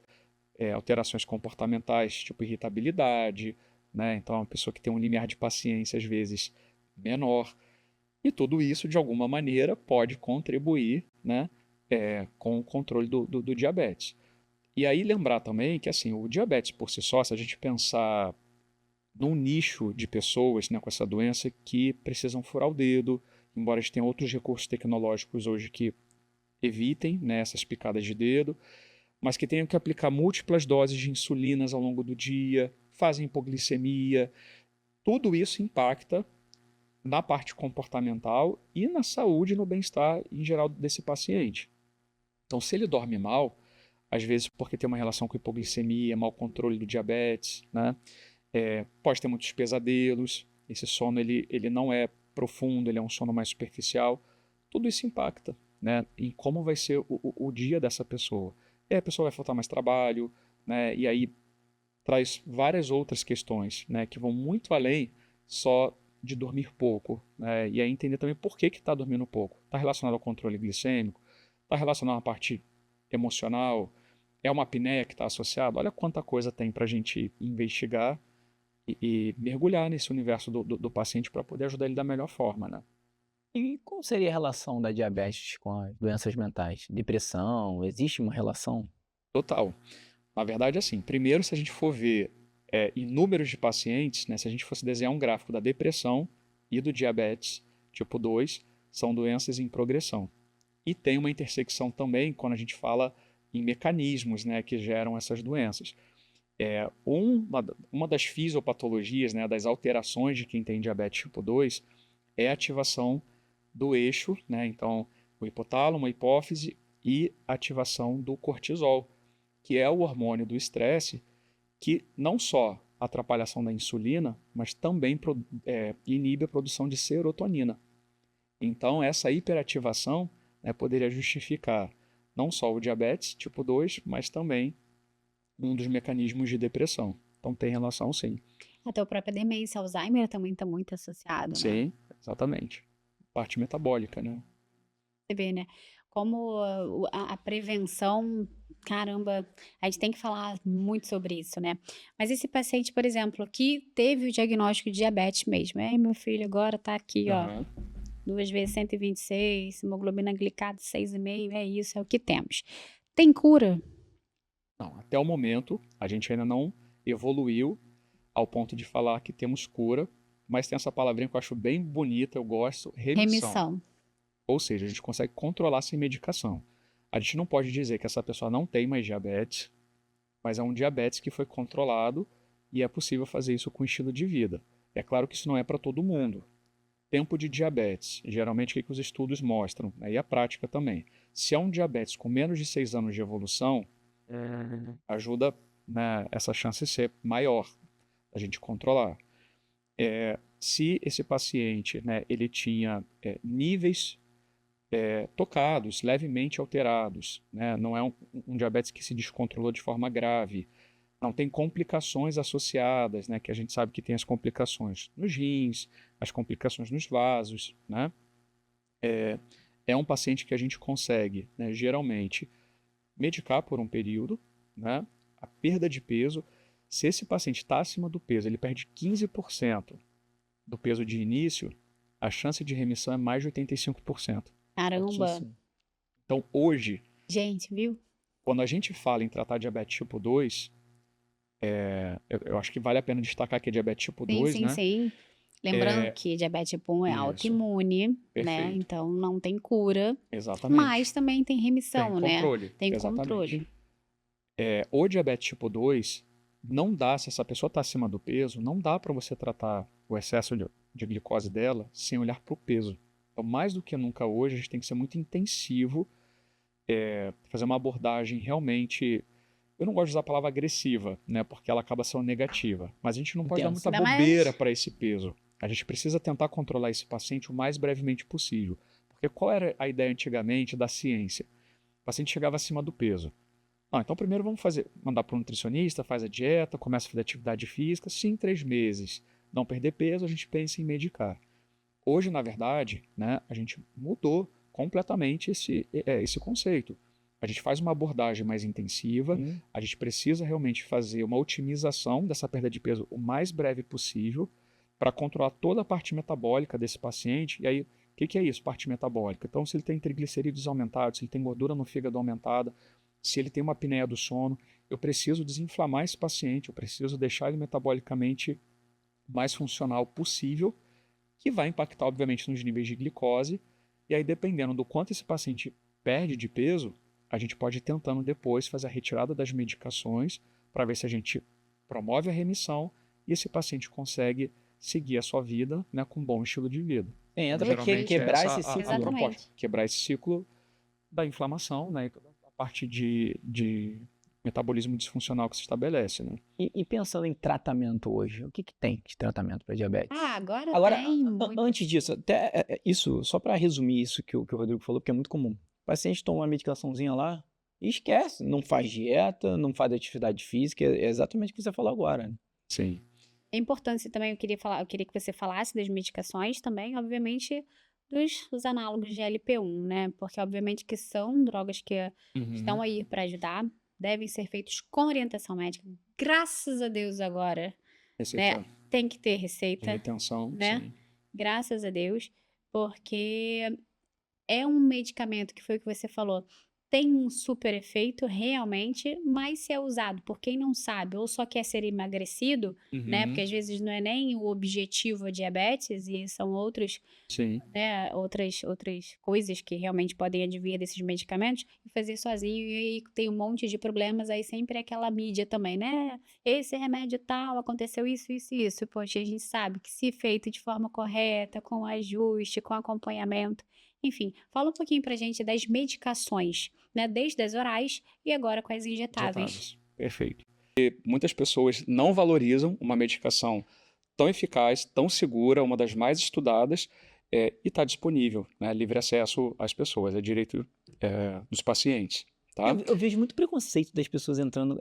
S3: alterações comportamentais, tipo irritabilidade, né? Então, uma pessoa que tem um limiar de paciência, às vezes, menor. E tudo isso, de alguma maneira, pode contribuir, né, com o controle do diabetes. E aí lembrar também que assim, o diabetes por si só, se a gente pensar num nicho de pessoas, né, com essa doença que precisam furar o dedo, embora a gente tenha outros recursos tecnológicos hoje que evitem, né, essas picadas de dedo, mas que tenham que aplicar múltiplas doses de insulinas ao longo do dia, fazem hipoglicemia, tudo isso impacta na parte comportamental e na saúde e no bem-estar em geral desse paciente. Então, se ele dorme mal, às vezes porque tem uma relação com hipoglicemia, mau controle do diabetes, né? Pode ter muitos pesadelos, esse sono ele não é profundo, ele é um sono mais superficial. Tudo isso impacta, né, em como vai ser o dia dessa pessoa. E aí a pessoa vai faltar mais trabalho, né, e aí traz várias outras questões, né, que vão muito além só de dormir pouco, né, e aí entender também por que está dormindo pouco. Está relacionado ao controle glicêmico, está relacionado à parte emocional, é uma apneia que está associada. Olha quanta coisa tem para a gente investigar e mergulhar nesse universo do paciente para poder ajudar ele da melhor forma, né?
S2: E qual seria a relação da diabetes com as doenças mentais? Depressão? Existe uma relação?
S3: Total. Na verdade, assim, primeiro, se a gente for ver em números de pacientes, né, se a gente fosse desenhar um gráfico da depressão e do diabetes tipo 2, são doenças em progressão. E tem uma intersecção também quando a gente fala em mecanismos, né, que geram essas doenças. Uma das fisiopatologias, né, das alterações de quem tem diabetes tipo 2 é a ativação do eixo, né? Então, o hipotálamo, a hipófise e a ativação do cortisol, que é o hormônio do estresse, que não só atrapalha a ação da insulina, mas também inibe a produção de serotonina. Então, essa hiperativação, né, poderia justificar não só o diabetes tipo 2, mas também um dos mecanismos de depressão. Então, tem relação sim.
S1: Até a própria demência, Alzheimer também está muito associado, né?
S3: Sim, exatamente. Parte metabólica, né?
S1: Você vê, né? Como a prevenção, caramba, a gente tem que falar muito sobre isso, né? Mas esse paciente, por exemplo, que teve o diagnóstico de diabetes mesmo, meu filho agora tá aqui, ó,
S3: Aham.
S1: 2 vezes 126, hemoglobina glicada 6,5, é isso, é o que temos. Tem cura?
S3: Não, até o momento, a gente ainda não evoluiu ao ponto de falar que temos cura, mas tem essa palavrinha que eu acho bem bonita, eu gosto, remissão.
S1: Remissão.
S3: Ou seja, a gente consegue controlar sem medicação. A gente não pode dizer que essa pessoa não tem mais diabetes, mas é um diabetes que foi controlado e é possível fazer isso com estilo de vida. É claro que isso não é para todo mundo. Tempo de diabetes, geralmente o que os estudos mostram, né, e a prática também. Se é um diabetes com menos de 6 anos de evolução, ajuda, né, essa chance ser maior, a gente controlar. Se esse paciente, né, ele tinha níveis tocados, levemente alterados, né, não é um diabetes que se descontrolou de forma grave, não tem complicações associadas, né, que a gente sabe que tem as complicações nos rins, as complicações nos vasos, né, é um paciente que a gente consegue, né, geralmente, medicar por um período, né, a perda de peso. Se esse paciente está acima do peso, ele perde 15% do peso de início, a chance de remissão é mais de 85%.
S1: Caramba.
S2: Altíssimo.
S3: Então, hoje,
S1: Gente, viu?
S3: quando a gente fala em tratar diabetes tipo 2, eu acho que vale a pena destacar que é diabetes tipo
S1: Sim,
S3: 2,
S1: sim,
S3: né?
S1: sim. Lembrando que diabetes tipo 1 é
S3: Isso,
S1: autoimune, né?
S3: perfeito.
S1: Então não tem cura,
S3: Exatamente.
S1: mas também tem
S3: Tem
S1: remissão, né?
S3: controle.
S1: Tem
S3: Exatamente.
S1: controle.
S3: O diabetes tipo 2, não dá, se essa pessoa está acima do peso, não dá para você tratar o excesso de glicose dela sem olhar para o peso. Então, mais do que nunca hoje, a gente tem que ser muito intensivo, fazer uma abordagem realmente. Eu não gosto de usar a palavra agressiva, né, porque ela acaba sendo negativa. Mas a gente não pode dar
S2: Intensa.
S3: muita
S1: Ainda mais-
S3: bobeira para esse peso. A gente precisa tentar controlar esse paciente o mais brevemente possível. Porque qual era a ideia antigamente da ciência? O paciente chegava acima do peso. Então primeiro vamos mandar para um nutricionista, faz a dieta, começa a fazer atividade física. Se em 3 meses não perder peso, a gente pensa em medicar. Hoje, na verdade, né, a gente mudou completamente esse conceito. A gente faz uma abordagem mais intensiva, a gente precisa realmente fazer uma otimização dessa perda de peso o mais breve possível para controlar toda a parte metabólica desse paciente. E aí, o que é isso, parte metabólica? Então, se ele tem triglicerídeos aumentados, se ele tem gordura no fígado aumentada, se ele tem uma apneia do sono, eu preciso desinflamar esse paciente, eu preciso deixar ele metabolicamente mais funcional possível, que vai impactar, obviamente, nos níveis de glicose. E aí, dependendo do quanto esse paciente perde de peso, a gente pode ir tentando depois fazer a retirada das medicações para ver se a gente promove a remissão e esse paciente consegue seguir a sua vida, né, com um bom estilo de vida.
S2: Entra
S3: Geralmente
S2: quebrar
S3: essa
S2: esse
S3: a
S2: ciclo.
S1: Exatamente.
S3: proposta. Quebrar esse ciclo da inflamação, né, e toda a parte de metabolismo disfuncional que se estabelece, né?
S2: E pensando em tratamento hoje, o que tem de tratamento para diabetes?
S1: Agora
S2: Agora,
S1: tem muito.
S2: antes disso, até isso, só para resumir isso que o Rodrigo falou, porque é muito comum. O paciente toma uma medicaçãozinha lá e esquece, não faz dieta, não faz atividade física, é exatamente o que você falou agora, né?
S3: Sim.
S1: É importante também, eu queria que você falasse das medicações também, obviamente, dos análogos de LP1, né? Porque, obviamente, que são drogas que estão aí para ajudar, devem ser feitos com orientação médica. Graças a Deus agora,
S3: Receita
S1: tem que ter
S3: de
S1: receita,
S3: retenção,
S1: né?
S3: sim.
S1: Graças a Deus, porque é um medicamento que foi o que você falou. tem um super efeito realmente, mas se é usado por quem não sabe ou só quer ser emagrecido, né? Porque
S3: Uhum.
S1: às vezes não é nem o objetivo a diabetes e são outros,
S3: Sim,
S1: né, outras coisas que realmente podem advir desses medicamentos, e fazer sozinho e aí tem um monte de problemas, aí sempre é aquela mídia também, né? Esse remédio tal, aconteceu isso, isso e isso. Poxa, a gente sabe que se feito de forma correta, com ajuste, com acompanhamento, enfim, fala um pouquinho pra gente das medicações, né? Desde as orais e agora com as injetáveis.
S3: injetáveis. Perfeito. E muitas pessoas não valorizam uma medicação tão eficaz, tão segura, uma das mais estudadas, e está disponível, né? Livre acesso às pessoas, é direito dos pacientes, tá?
S2: Eu vejo muito preconceito das pessoas entrando,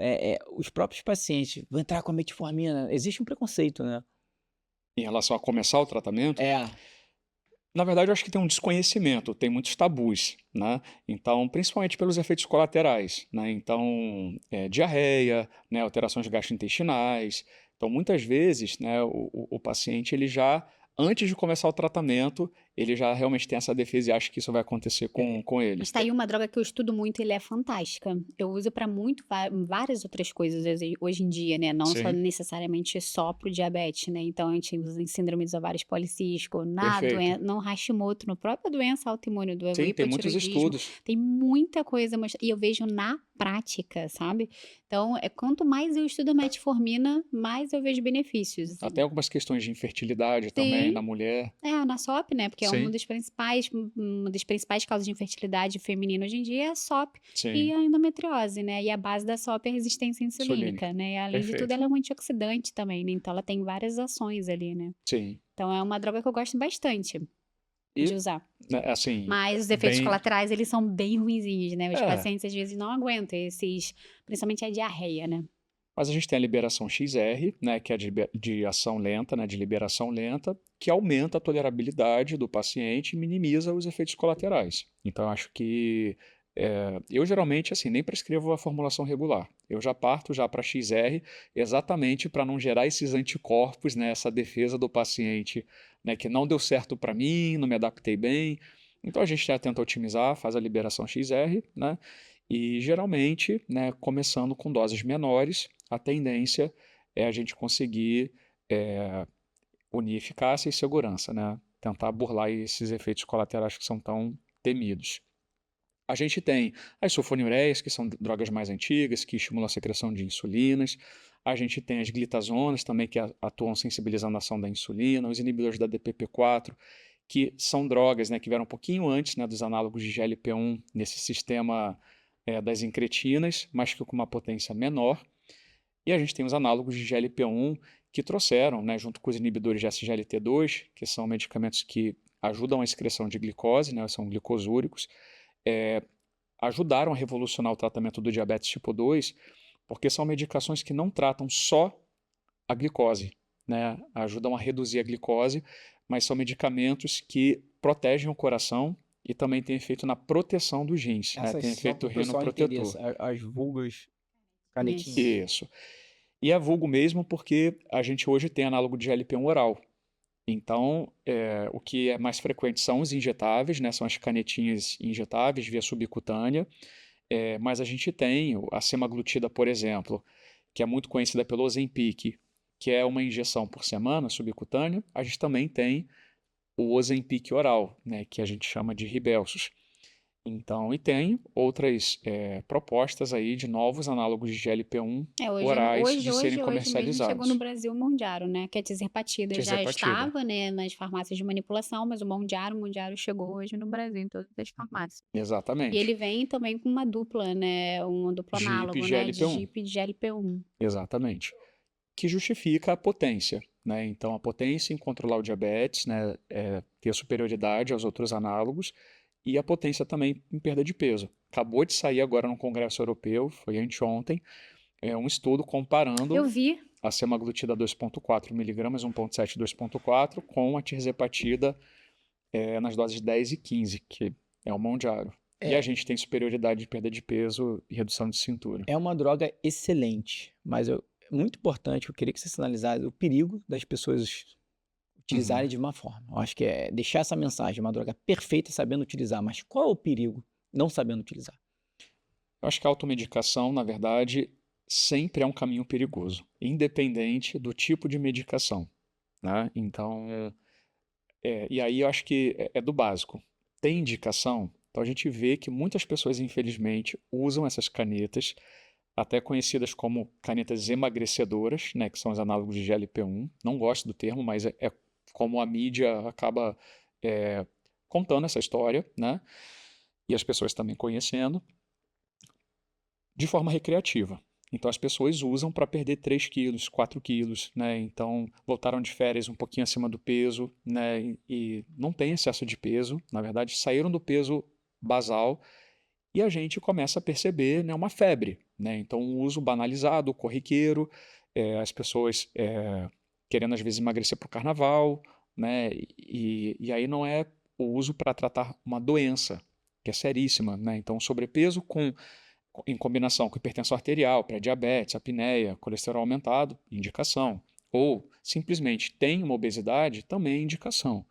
S2: os próprios pacientes vão entrar com a metformina. Existe um preconceito, né?
S3: Em relação a começar o tratamento,
S2: É.
S3: na verdade, eu acho que tem um desconhecimento, tem muitos tabus, né? Então, principalmente pelos efeitos colaterais, né? Então, diarreia, né? Alterações gastrointestinais. Então, muitas vezes, né? O paciente, ele já, antes de começar o tratamento, ele já realmente tem essa defesa e acha que isso vai acontecer com ele.
S1: Mas tá aí uma droga que eu estudo muito, ele é fantástica. Eu uso para muito várias outras coisas hoje em dia, né? Não só
S3: Sim,
S1: necessariamente só pro diabetes, né? Então a gente usa em síndrome dos ovários policísticos, na
S3: perfeito.
S1: doença, no Hashimoto, na própria doença autoimune do
S3: Sim, tem muitos
S1: hipotireoidismo.
S3: estudos.
S1: Tem muita coisa, e eu vejo na prática, sabe? Então, quanto mais eu estudo a metformina, mais eu vejo benefícios, assim.
S3: Até algumas questões de infertilidade também
S1: Sim.
S3: na mulher.
S1: Na SOP, né, porque é
S3: Sim,
S1: uma das principais causas de infertilidade feminina hoje em dia é a SOP e
S3: sim,
S1: a endometriose, né, e a base da SOP é a resistência
S3: insulínica.
S1: insulínica, né, e além de tudo
S3: Perfeito.
S1: ela é um antioxidante também, né, então ela tem várias ações ali, né.
S3: Sim.
S1: Então é uma droga que eu gosto bastante de
S3: E,
S1: usar.
S3: né, assim,
S1: Mas os efeitos
S3: bem.
S1: colaterais, eles são bem ruinzinhos, né, os
S3: É,
S1: pacientes às vezes não aguentam principalmente a diarreia, né.
S3: mas a gente tem a liberação XR, né, que é de ação lenta, né, de liberação lenta, que aumenta a tolerabilidade do paciente e minimiza os efeitos colaterais. Então, eu acho que eu geralmente assim nem prescrevo a formulação regular. Eu já parto já para XR exatamente para não gerar esses anticorpos, né, essa defesa do paciente, né, que não deu certo para mim, não me adaptei bem. Então a gente já tenta otimizar, faz a liberação XR, né? E geralmente, né, começando com doses menores, a tendência é a gente conseguir unir eficácia e segurança, né? Tentar burlar esses efeitos colaterais que são tão temidos. A gente tem as sulfonilureias, que são drogas mais antigas, que estimulam a secreção de insulinas. A gente tem as glitazonas também, que atuam sensibilizando a ação da insulina. Os inibidores da DPP-4, que são drogas, né, que vieram um pouquinho antes, né, dos análogos de GLP-1 nesse sistema das incretinas, mas que com uma potência menor. E a gente tem os análogos de GLP-1 que trouxeram, né, junto com os inibidores de SGLT2, que são medicamentos que ajudam a excreção de glicose, né, são glicosúricos, ajudaram a revolucionar o tratamento do diabetes tipo 2, porque são medicações que não tratam só a glicose, né, ajudam a reduzir a glicose, mas são medicamentos que protegem o coração e também têm efeito na proteção dos rins, né,
S2: Essas
S3: tem
S2: só
S3: efeito
S2: para o pessoal entender,
S3: renoprotetor.
S2: as vulgas canetinhas.
S3: Isso. E é vulgo mesmo porque a gente hoje tem análogo de GLP-1 oral. Então, o que é mais frequente são os injetáveis, né? São as canetinhas injetáveis via subcutânea, mas a gente tem a semaglutida, por exemplo, que é muito conhecida pelo Ozempic, que é uma injeção por semana subcutânea. A gente também tem o Ozempic oral, né? Que a gente chama de Rybelsus. Então, e tem outras propostas aí de novos análogos de GLP-1 orais de serem
S1: Hoje mesmo chegou
S3: comercializados.
S1: no Brasil o Mondiaro, né, que a tirzepatida já
S3: Tirzepatida.
S1: estava, né, nas farmácias de manipulação, mas o Mondiaro chegou hoje no Brasil, em todas as farmácias. E
S3: Exatamente.
S1: ele vem também com uma dupla, né, um duplo
S3: GIP
S1: análogo,
S3: e
S1: né, de
S3: GLP-1.
S1: GIP e de GLP-1.
S3: Exatamente. Que justifica a potência, né? Então, a potência em controlar o diabetes, né, ter superioridade aos outros análogos, e a potência também em perda de peso. Acabou de sair agora no Congresso Europeu, foi anteontem, um estudo
S1: Eu
S3: comparando
S1: vi,
S3: a semaglutida 2,4 mg, 1,7 2,4, com a tirzepatida nas doses 10 e 15, que é o Mondiaro. E a
S2: É,
S3: gente tem superioridade de perda de peso e redução de cintura.
S2: é uma droga excelente, mas muito importante, eu queria que você sinalizasse o perigo das pessoas utilizarem de uma forma. Eu acho que é deixar essa mensagem, uma droga perfeita sabendo utilizar, mas qual é o perigo não sabendo utilizar?
S3: Eu acho que a automedicação, na verdade, sempre é um caminho perigoso, independente do tipo de medicação, né? Então, e aí eu acho que é do básico. Tem indicação, então a gente vê que muitas pessoas, infelizmente, usam essas canetas, até conhecidas como canetas emagrecedoras, né, que são os análogos de GLP-1. Não gosto do termo, mas é como a mídia acaba é, contando essa história, né? E as pessoas também conhecendo, de forma recreativa. Então as pessoas usam para perder 3 quilos, 4 quilos, né? Então voltaram de férias um pouquinho acima do peso, né? E não tem excesso de peso, na verdade saíram do peso basal e a gente começa a perceber, né, uma febre, né? Então um uso banalizado, corriqueiro, as pessoas querendo às vezes emagrecer para o carnaval, né? E aí não é o uso para tratar uma doença, que é seríssima, né? Então sobrepeso em combinação com hipertensão arterial, pré-diabetes, apneia, colesterol aumentado, indicação. Ou simplesmente tem uma obesidade, também indicação.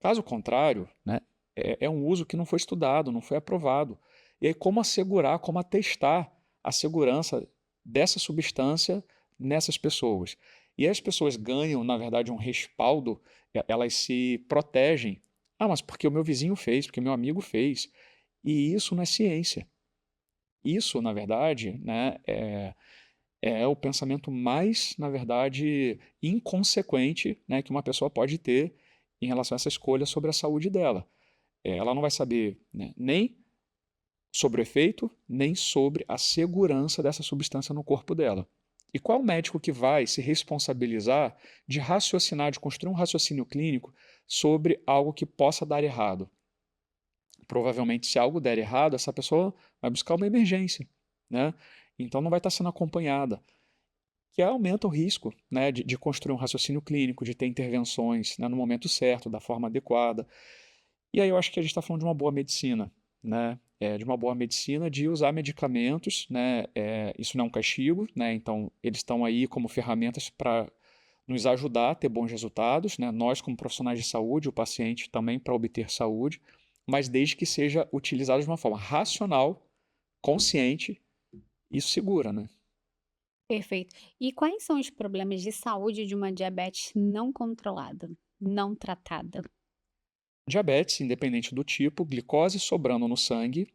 S3: Caso contrário, né, é um uso que não foi estudado, não foi aprovado. E aí, como assegurar, como atestar a segurança dessa substância nessas pessoas? E aí as pessoas ganham, na verdade, um respaldo, elas se protegem. Ah, mas porque o meu vizinho fez, porque meu amigo fez. E isso não é ciência. Isso, na verdade, né, é o pensamento mais, na verdade, inconsequente, né, que uma pessoa pode ter em relação a essa escolha sobre a saúde dela. Ela não vai saber, né, nem sobre o efeito, nem sobre a segurança dessa substância no corpo dela. E qual é o médico que vai se responsabilizar de raciocinar, de construir um raciocínio clínico sobre algo que possa dar errado? Provavelmente, se algo der errado, essa pessoa vai buscar uma emergência, né? Então não vai estar sendo acompanhada, que aumenta o risco, né, de construir um raciocínio clínico, de ter intervenções, né, no momento certo, da forma adequada. E aí eu acho que a gente está falando de uma boa medicina, né? De uma boa medicina, de usar medicamentos, né? Isso não é um castigo, né? Então eles estão aí como ferramentas para nos ajudar a ter bons resultados, né? Nós como profissionais de saúde, o paciente também para obter saúde, mas desde que seja utilizado de uma forma racional, consciente e segura, né?
S1: Perfeito. E quais são os problemas de saúde de uma diabetes não controlada, não tratada?
S3: Diabetes, independente do tipo, glicose sobrando no sangue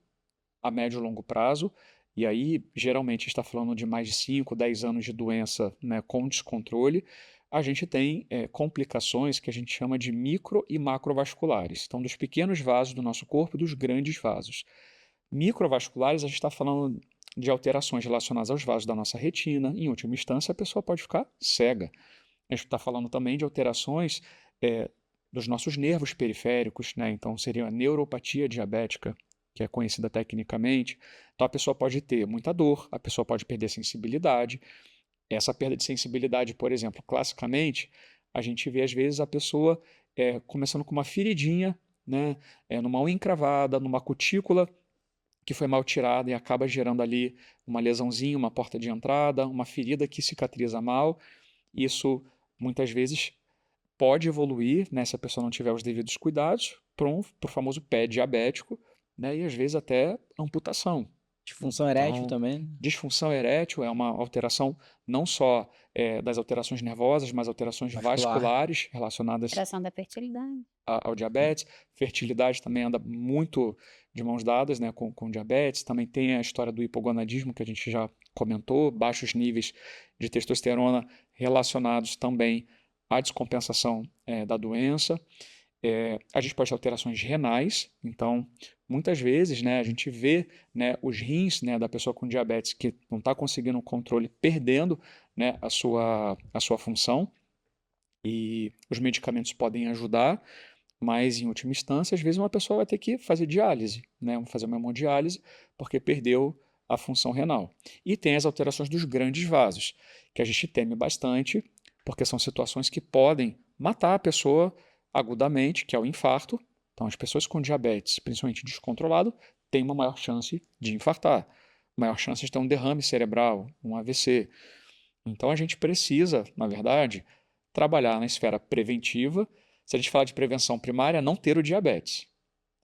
S3: a médio e longo prazo, e aí geralmente está falando de mais de 5, 10 anos de doença, né, com descontrole, a gente tem complicações que a gente chama de micro e macrovasculares. Então, dos pequenos vasos do nosso corpo e dos grandes vasos. Microvasculares, a gente está falando de alterações relacionadas aos vasos da nossa retina. Em última instância, a pessoa pode ficar cega. A gente está falando também de alterações dos nossos nervos periféricos, né? Então, seria a neuropatia diabética, que é conhecida tecnicamente. Então, a pessoa pode ter muita dor, a pessoa pode perder sensibilidade. Essa perda de sensibilidade, por exemplo, classicamente, a gente vê às vezes a pessoa começando com uma feridinha, né? Numa unha encravada, numa cutícula que foi mal tirada e acaba gerando ali uma lesãozinha, uma porta de entrada, uma ferida que cicatriza mal. Isso muitas vezes pode evoluir, né, se a pessoa não tiver os devidos cuidados, para o famoso pé diabético, né, e às vezes até amputação.
S2: Disfunção erétil
S3: Então,
S2: também, né?
S3: disfunção erétil é uma alteração não só das alterações nervosas, mas alterações
S2: Vascular.
S3: vasculares relacionadas
S1: Alteração da fertilidade.
S3: ao diabetes. Fertilidade também anda muito de mãos dadas, né, com diabetes. Também tem a história do hipogonadismo, que a gente já comentou, baixos níveis de testosterona relacionados também à descompensação da doença. A gente pode ter alterações renais, então muitas vezes, né, a gente vê, né, os rins, né, da pessoa com diabetes que não está conseguindo o controle, perdendo, né, a sua função, e os medicamentos podem ajudar, mas em última instância, às vezes uma pessoa vai ter que fazer diálise, né, fazer uma hemodiálise, porque perdeu a função renal. E tem as alterações dos grandes vasos, que a gente teme bastante, porque são situações que podem matar a pessoa agudamente, que é o infarto. Então, as pessoas com diabetes, principalmente descontrolado, têm uma maior chance de infartar, maior chance de ter um derrame cerebral, um AVC. Então, a gente precisa, na verdade, trabalhar na esfera preventiva. Se a gente falar de prevenção primária, não ter o diabetes.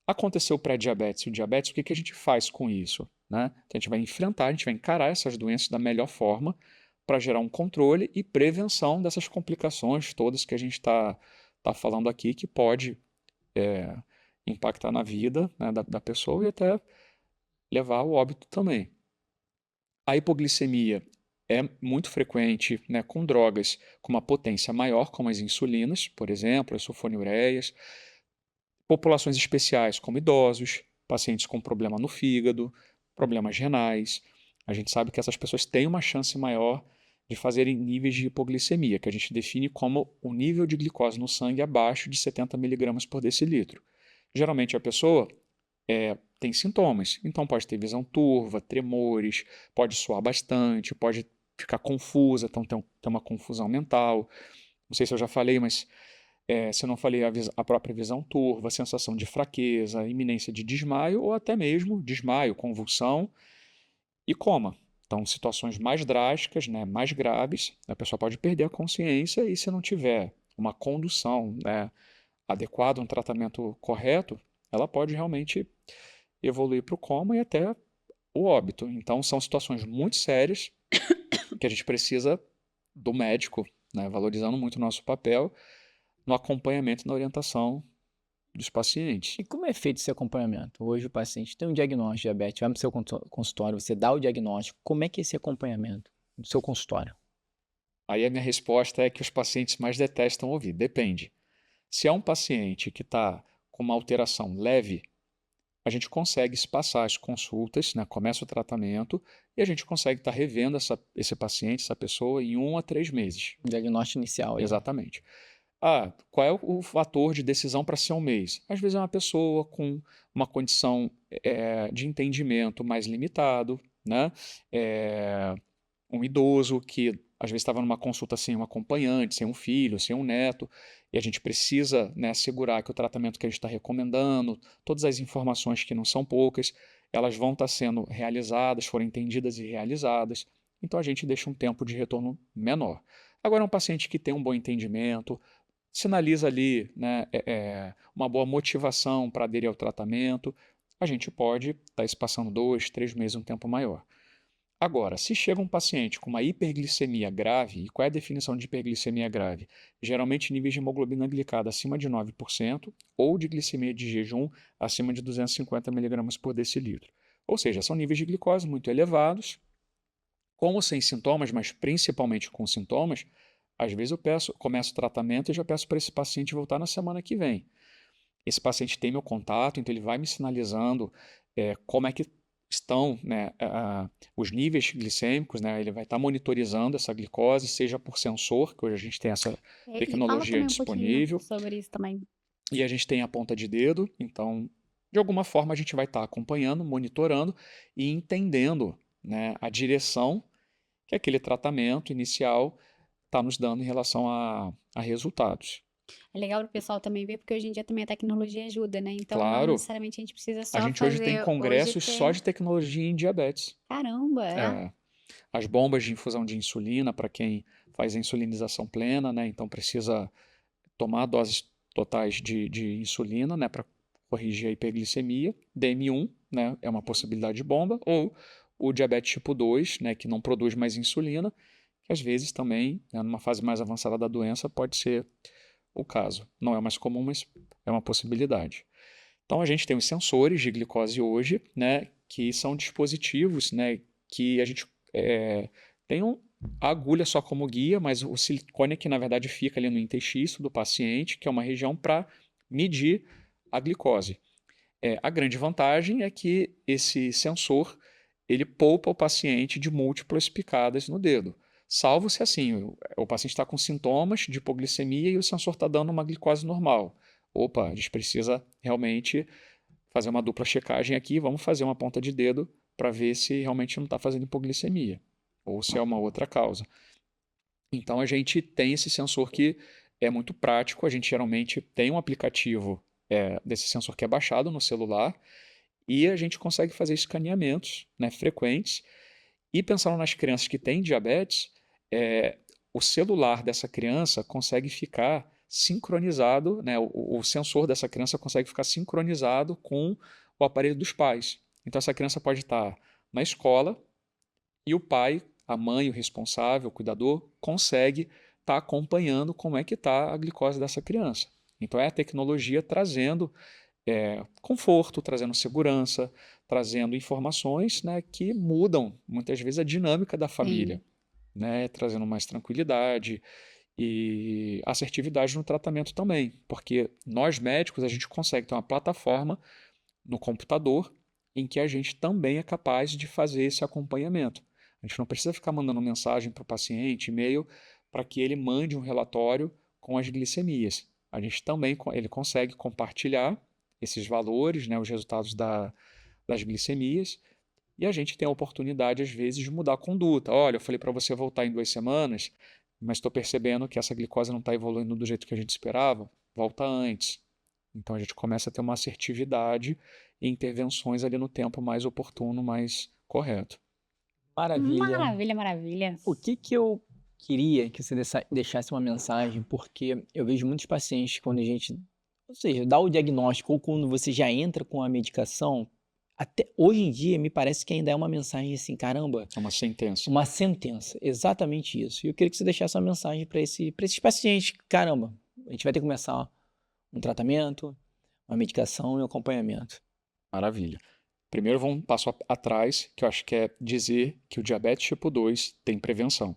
S3: Aconteceu o pré-diabetes e o diabetes, o que a gente faz com isso? né? Então, a gente vai enfrentar, a gente vai encarar essas doenças da melhor forma para gerar um controle e prevenção dessas complicações todas que a gente tá falando aqui, que pode impactar na vida, né, da pessoa e até levar ao óbito também. A hipoglicemia é muito frequente, né, com drogas com uma potência maior, como as insulinas, por exemplo, as sulfonilureias, populações especiais como idosos, pacientes com problema no fígado, problemas renais. A gente sabe que essas pessoas têm uma chance maior de fazerem níveis de hipoglicemia, que a gente define como o nível de glicose no sangue abaixo de 70 mg por decilitro. Geralmente a pessoa tem sintomas, então pode ter visão turva, tremores, pode suar bastante, pode ficar confusa, então ter uma confusão mental. Não sei se eu já falei, mas se eu não falei, a própria visão turva, sensação de fraqueza, iminência de desmaio ou até mesmo desmaio, convulsão e coma. Então, situações mais drásticas, né, mais graves, a pessoa pode perder a consciência e se não tiver uma condução, né, adequada, um tratamento correto, ela pode realmente evoluir para o coma e até o óbito. Então, são situações muito sérias que a gente precisa do médico, né, valorizando muito o nosso papel no acompanhamento e na orientação dos pacientes.
S2: E como é feito esse acompanhamento? Hoje o paciente tem um diagnóstico de diabetes, vai para o seu consultório, você dá o diagnóstico. Como é que é esse acompanhamento no seu consultório?
S3: Aí a minha resposta é que os pacientes mais detestam ouvir. Depende. Se é um paciente que está com uma alteração leve, a gente consegue espaçar as consultas, né? Começa o tratamento e a gente consegue estar revendo esse paciente, essa pessoa, em 1 a 3 meses.
S2: O diagnóstico inicial. Aí.
S3: Exatamente. Qual é o fator de decisão para ser um mês? Às vezes é uma pessoa com uma condição de entendimento mais limitado, né? Um idoso que às vezes estava numa consulta sem um acompanhante, sem um filho, sem um neto, e a gente precisa, né, assegurar que o tratamento que a gente está recomendando, todas as informações que não são poucas, elas vão estar sendo realizadas, foram entendidas e realizadas, então a gente deixa um tempo de retorno menor. Agora, um paciente que tem um bom entendimento, sinaliza ali, né, uma boa motivação para aderir ao tratamento, a gente pode estar espaçando 2, 3 meses, um tempo maior. Agora, se chega um paciente com uma hiperglicemia grave, e qual é a definição de hiperglicemia grave? Geralmente níveis de hemoglobina glicada acima de 9% ou de glicemia de jejum acima de 250 mg por decilitro. Ou seja, são níveis de glicose muito elevados, com ou sem sintomas, mas principalmente com sintomas. Às vezes eu começo o tratamento e já peço para esse paciente voltar na semana que vem. Esse paciente tem meu contato, então ele vai me sinalizando como é que estão, né, os níveis glicêmicos, né, ele vai estar monitorizando essa glicose, seja por sensor, que hoje a gente tem essa tecnologia disponível.
S1: Sobre isso também.
S3: E a gente tem a ponta de dedo, então, de alguma forma, a gente vai estar acompanhando, monitorando e entendendo, né, a direção que aquele tratamento inicial está nos dando em relação a resultados.
S1: É legal o pessoal também ver, porque hoje em dia também a tecnologia ajuda, né? Então,
S3: Claro.
S1: não necessariamente a gente precisa só
S3: A gente hoje tem congressos só de tecnologia em diabetes.
S1: Caramba,
S3: As bombas de infusão de insulina para quem faz a insulinização plena, né? Então precisa tomar doses totais de insulina, né? Para corrigir a hiperglicemia. DM1, né? É uma possibilidade de bomba. Ou o diabetes tipo 2, né? Que não produz mais insulina, que às vezes também, né, numa fase mais avançada da doença, pode ser o caso. Não é o mais comum, mas é uma possibilidade. Então a gente tem os sensores de glicose hoje, né, que são dispositivos, né, que a gente tem a agulha só como guia, mas o silicone que na verdade fica ali no interstício do paciente, que é uma região para medir a glicose. A grande vantagem é que esse sensor ele poupa o paciente de múltiplas picadas no dedo. Salvo se assim, o paciente está com sintomas de hipoglicemia e o sensor está dando uma glicose normal. Opa, a gente precisa realmente fazer uma dupla checagem aqui, vamos fazer uma ponta de dedo para ver se realmente não está fazendo hipoglicemia ou se é uma outra causa. Então a gente tem esse sensor que é muito prático, a gente geralmente tem um aplicativo desse sensor que é baixado no celular e a gente consegue fazer escaneamentos, né, frequentes. E pensando nas crianças que têm diabetes, o celular dessa criança consegue ficar sincronizado, né? O sensor dessa criança consegue ficar sincronizado com o aparelho dos pais. Então essa criança pode estar na escola e o pai, a mãe, o responsável, o cuidador, consegue estar acompanhando como é que está a glicose dessa criança. Então é a tecnologia trazendo conforto, trazendo segurança, trazendo informações, né, que mudam muitas vezes a dinâmica da família, né, trazendo mais tranquilidade e assertividade no tratamento também, porque nós médicos a gente consegue ter uma plataforma no computador em que a gente também é capaz de fazer esse acompanhamento. A gente não precisa ficar mandando mensagem para o paciente, e-mail, para que ele mande um relatório com as glicemias. A gente também ele consegue compartilhar esses valores, né, os resultados das glicemias, e a gente tem a oportunidade, às vezes, de mudar a conduta. Olha, eu falei para você voltar em 2 semanas, mas estou percebendo que essa glicose não está evoluindo do jeito que a gente esperava, volta antes. Então a gente começa a ter uma assertividade e intervenções ali no tempo mais oportuno, mais correto.
S2: Maravilha.
S1: Maravilha, maravilha.
S2: O que eu queria que você deixasse uma mensagem, porque eu vejo muitos pacientes quando a gente, ou seja, dá o diagnóstico ou quando você já entra com a medicação, até hoje em dia me parece que ainda é uma mensagem assim, caramba,
S3: É uma sentença.
S2: uma sentença, exatamente isso. E eu queria que você deixasse uma mensagem para esses pacientes, caramba, a gente vai ter que começar um tratamento, uma medicação e um acompanhamento.
S3: Maravilha. Primeiro vamos um passo atrás, que eu acho que é dizer que o diabetes tipo 2 tem prevenção.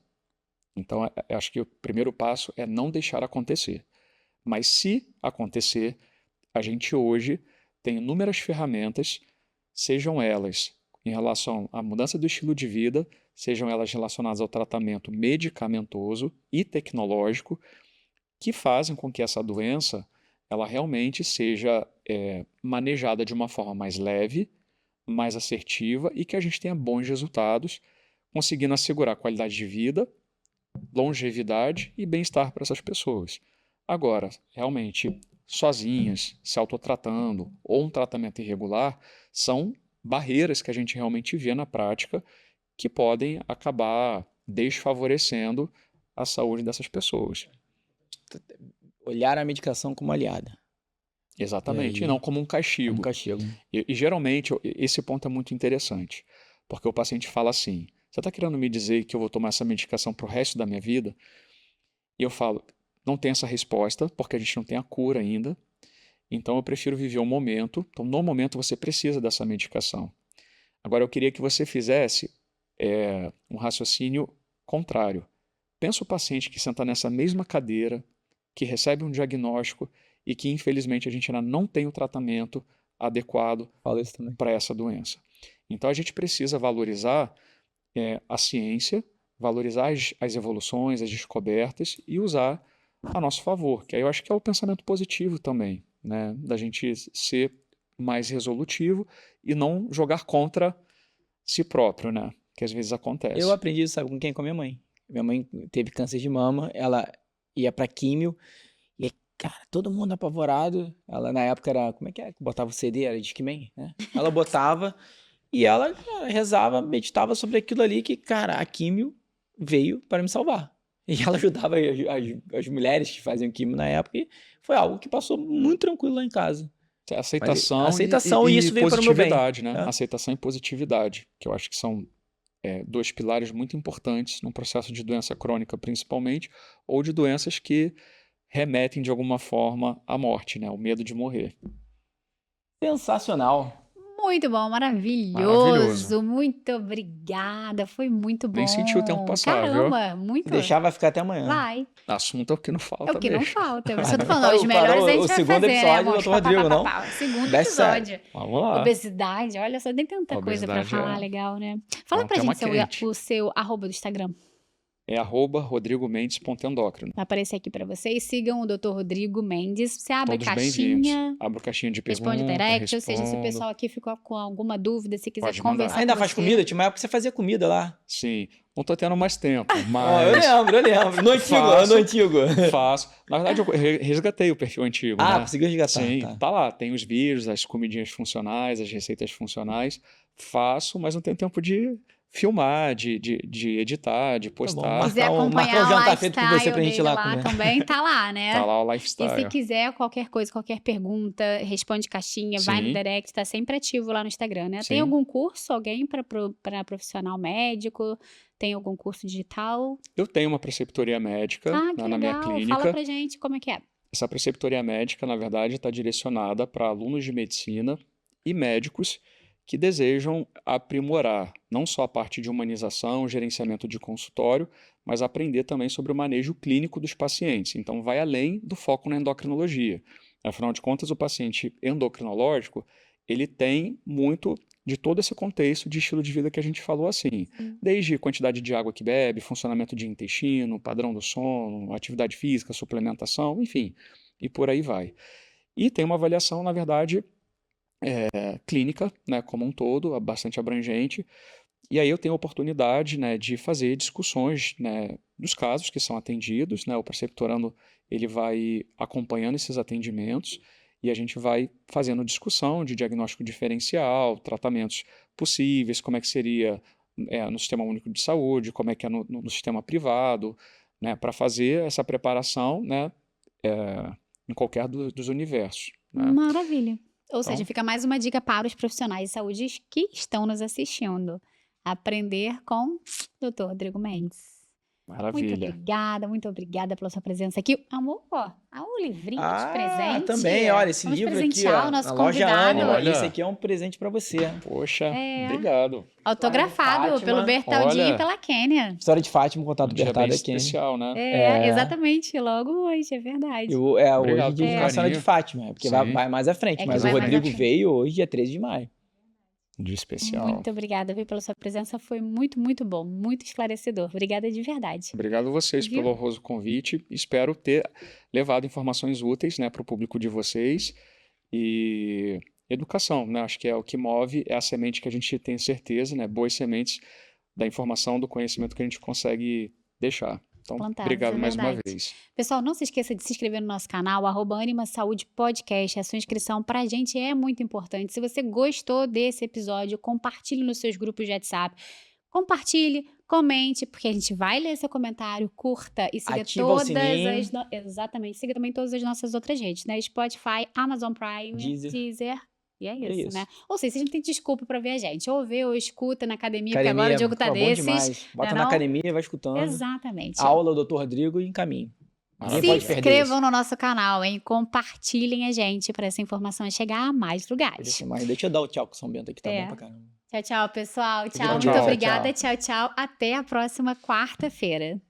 S3: Então, eu acho que o primeiro passo é não deixar acontecer. Mas se acontecer, a gente hoje tem inúmeras ferramentas, sejam elas em relação à mudança do estilo de vida, sejam elas relacionadas ao tratamento medicamentoso e tecnológico, que fazem com que essa doença ela realmente seja manejada de uma forma mais leve, mais assertiva e que a gente tenha bons resultados, conseguindo assegurar qualidade de vida, longevidade e bem-estar para essas pessoas. Agora, realmente, sozinhas, se autotratando ou um tratamento irregular, são barreiras que a gente realmente vê na prática que podem acabar desfavorecendo a saúde dessas pessoas.
S2: Olhar a medicação como aliada.
S3: Exatamente,
S2: E
S3: e não como um castigo.
S2: Um castigo.
S3: E geralmente esse ponto é muito interessante, porque o paciente fala assim: você está querendo me dizer que eu vou tomar essa medicação para o resto da minha vida? E eu falo: não tem essa resposta, porque a gente não tem a cura ainda, então eu prefiro viver o momento. Então, no momento, você precisa dessa medicação. Agora, eu queria que você fizesse um raciocínio contrário. Pensa o paciente que senta nessa mesma cadeira, que recebe um diagnóstico e que, infelizmente, a gente ainda não tem o tratamento adequado para essa doença. Então, a gente precisa valorizar a ciência, valorizar as evoluções, as descobertas e usar a nosso favor, que aí eu acho que é o pensamento positivo também, né? Da gente ser mais resolutivo e não jogar contra si próprio, né? Que às vezes acontece.
S2: Eu aprendi isso, sabe com quem? Com a minha mãe. Minha mãe teve câncer de mama, ela ia pra químio e, cara, todo mundo apavorado. Ela, na época, era, como é que botava o CD? Era Discman, né? Ela botava e ela, cara, rezava, meditava sobre aquilo ali que, cara, a químio veio para me salvar. E ela ajudava as mulheres que faziam químio na época e foi algo que passou muito tranquilo lá em casa.
S3: Aceitação
S2: e isso veio para o meu bem.
S3: positividade, né? Aceitação e positividade, que eu acho que são 2 pilares muito importantes num processo de doença crônica, principalmente, ou de doenças que remetem de alguma forma à morte, né? O medo de morrer.
S2: Sensacional.
S1: Muito bom, maravilhoso. Muito obrigada, foi muito bom.
S3: Nem senti o tempo passar, viu?
S1: Caramba, muito.
S2: Deixar vai ficar até amanhã.
S1: Vai.
S3: Assunto é o que não falta.
S1: É o que não
S3: mesmo.
S1: falta. Eu tô falando, os melhores a gente
S2: o
S1: vai
S2: segundo
S1: fazer,
S2: episódio
S1: né,
S2: do Dr. Rodrigo, não?
S1: Segundo
S2: Best-seller.
S1: episódio.
S3: Vamos lá.
S1: Obesidade, olha só, tem tanta coisa pra
S3: Obesidade
S1: falar legal, né? Fala
S3: um
S1: pra
S3: tema
S1: gente
S3: quente.
S1: o seu arroba do Instagram.
S3: É @rodrigomendes.endócrino.
S1: Vai aparecer aqui pra vocês. Sigam o Dr. Rodrigo Mendes. Você abre
S3: Todos
S1: caixinha,
S3: bem-vindos. Abro caixinha de perguntas.
S1: responde direct, ou seja, se o
S3: respondo.
S1: pessoal aqui ficou com alguma dúvida, se quiser
S3: Pode mandar.
S1: conversar
S2: Ainda
S1: com
S2: faz
S1: você.
S2: comida? Tinha uma época que você fazia comida lá.
S3: Sim. Não tô tendo mais tempo,
S2: Eu
S3: mas
S2: lembro. No antigo.
S3: faço. Na verdade, eu resgatei o perfil antigo,
S2: Ah,
S3: né?
S2: conseguiu resgatar.
S3: Sim,
S2: Tá.
S3: tá lá. Tem os vídeos, as comidinhas funcionais, as receitas funcionais. Faço, mas não tenho tempo de filmar, de editar, de
S2: Tá bom,
S3: postar.
S1: Se quiser
S2: marcar um
S1: acompanhar o
S2: jantar feito por você
S1: lifestyle
S2: pra gente ir
S1: dele
S2: lá
S1: lá
S2: comer.
S1: também, tá lá, né?
S3: Tá lá o
S1: E se
S3: lifestyle.
S1: quiser qualquer coisa, qualquer pergunta, responde caixinha, vai no
S3: Sim,
S1: direct, tá sempre ativo lá no Instagram, né? Tem
S3: sim.
S1: algum curso, alguém para profissional médico? Tem algum curso digital?
S3: Eu tenho uma preceptoria médica,
S1: Ah,
S3: né,
S1: que
S3: na minha
S1: legal. Fala
S3: clínica.
S1: pra gente como é que é.
S3: Essa preceptoria médica, na verdade, está direcionada para alunos de medicina e médicos que desejam aprimorar não só a parte de humanização, gerenciamento de consultório, mas aprender também sobre o manejo clínico dos pacientes. Então, vai além do foco na endocrinologia. Afinal de contas, o paciente endocrinológico, ele tem muito de todo esse contexto de estilo de vida que a gente falou assim,
S1: Sim.
S3: desde quantidade de água que bebe, funcionamento de intestino, padrão do sono, atividade física, suplementação, enfim, e por aí vai. E tem uma avaliação, na verdade, clínica, né, como um todo, bastante abrangente, e aí eu tenho a oportunidade, né, de fazer discussões, né, dos casos que são atendidos, né, o preceptorando ele vai acompanhando esses atendimentos e a gente vai fazendo discussão de diagnóstico diferencial, tratamentos possíveis, como é que seria no Sistema Único de Saúde, como é que é no sistema privado, né, para fazer essa preparação, né, em qualquer dos universos, né?
S1: Maravilha. Ou seja,
S3: Então,
S1: fica mais uma dica para os profissionais de saúde que estão nos assistindo. Aprender com o Dr. Rodrigo Mendes.
S3: maravilha.
S1: Muito obrigada pela sua presença aqui. Amor, ó, um livrinho de presente.
S2: Também, olha, esse
S1: Vamos
S2: livro aqui,
S1: presentear
S2: ó,
S1: o nosso
S2: na loja
S1: convidado.
S2: Ânima.
S3: Olha.
S2: Esse aqui é um presente pra você.
S3: Poxa,
S1: É.
S3: obrigado.
S1: Autografado
S2: Fátima.
S1: pelo Bertaldinho e
S3: Olha.
S1: pela Kênia.
S2: História de Fátima, contato
S3: Um
S2: do
S3: dia bem
S2: Bertado aqui.
S3: especial, né?
S1: Exatamente, logo hoje, é verdade.
S2: Hoje
S3: Obrigado
S2: dia de
S3: pelo
S2: Nossa Senhora de
S3: carinho.
S2: Fátima, porque
S3: Sim.
S2: vai mais à frente.
S1: É que
S2: Mas o
S1: vai mais à
S2: Rodrigo
S1: frente.
S2: veio hoje, dia 13 de maio.
S3: Dia especial.
S1: Muito obrigada, viu, pela sua presença. Foi muito, muito bom, muito esclarecedor. Obrigada de verdade.
S3: Obrigado a vocês
S1: Viu?
S3: pelo honroso convite. Espero ter levado informações úteis, né, para o público de vocês. E educação, né? Acho que é o que move, é a semente que a gente tem certeza, né? Boas sementes da informação, do conhecimento que a gente consegue deixar. Então,
S1: Plantadas,
S3: obrigado
S1: é
S3: mais uma
S1: verdade.
S3: vez.
S1: Pessoal, não se esqueça de se inscrever no nosso canal, @Anima Saúde Podcast. A sua inscrição pra gente é muito importante. Se você gostou desse episódio, compartilhe nos seus grupos de WhatsApp. Compartilhe, comente, porque a gente vai ler seu comentário, curta e siga
S2: Ativa o
S1: todas
S2: sininho.
S1: as... Exatamente, siga também todas as nossas outras redes, né? Spotify, Amazon Prime,
S2: Deezer.
S1: E é
S2: É
S1: isso,
S2: isso.
S1: né? Ou seja, vocês não tem desculpa pra ver a gente. Ou vê ou escuta na academia, porque agora o Diogo tá
S2: pô, bom
S1: desses.
S2: demais. Bota
S1: né
S2: na
S1: não?
S2: academia, vai escutando.
S1: Exatamente.
S2: Aula do Dr. Rodrigo e encaminho. Ninguém
S1: Se
S2: pode perder
S1: inscrevam
S2: isso.
S1: no nosso canal, hein? Compartilhem a gente para essa informação chegar a mais lugares.
S2: Mas deixa eu dar o tchau com o São Bento aqui, tá
S1: É.
S2: bom pra caramba.
S1: Tchau, tchau, pessoal.
S2: Fique
S1: Tchau,
S2: com
S1: muito
S2: Deus.
S1: obrigada.
S2: Tchau.
S1: Tchau, tchau. Até a próxima quarta-feira.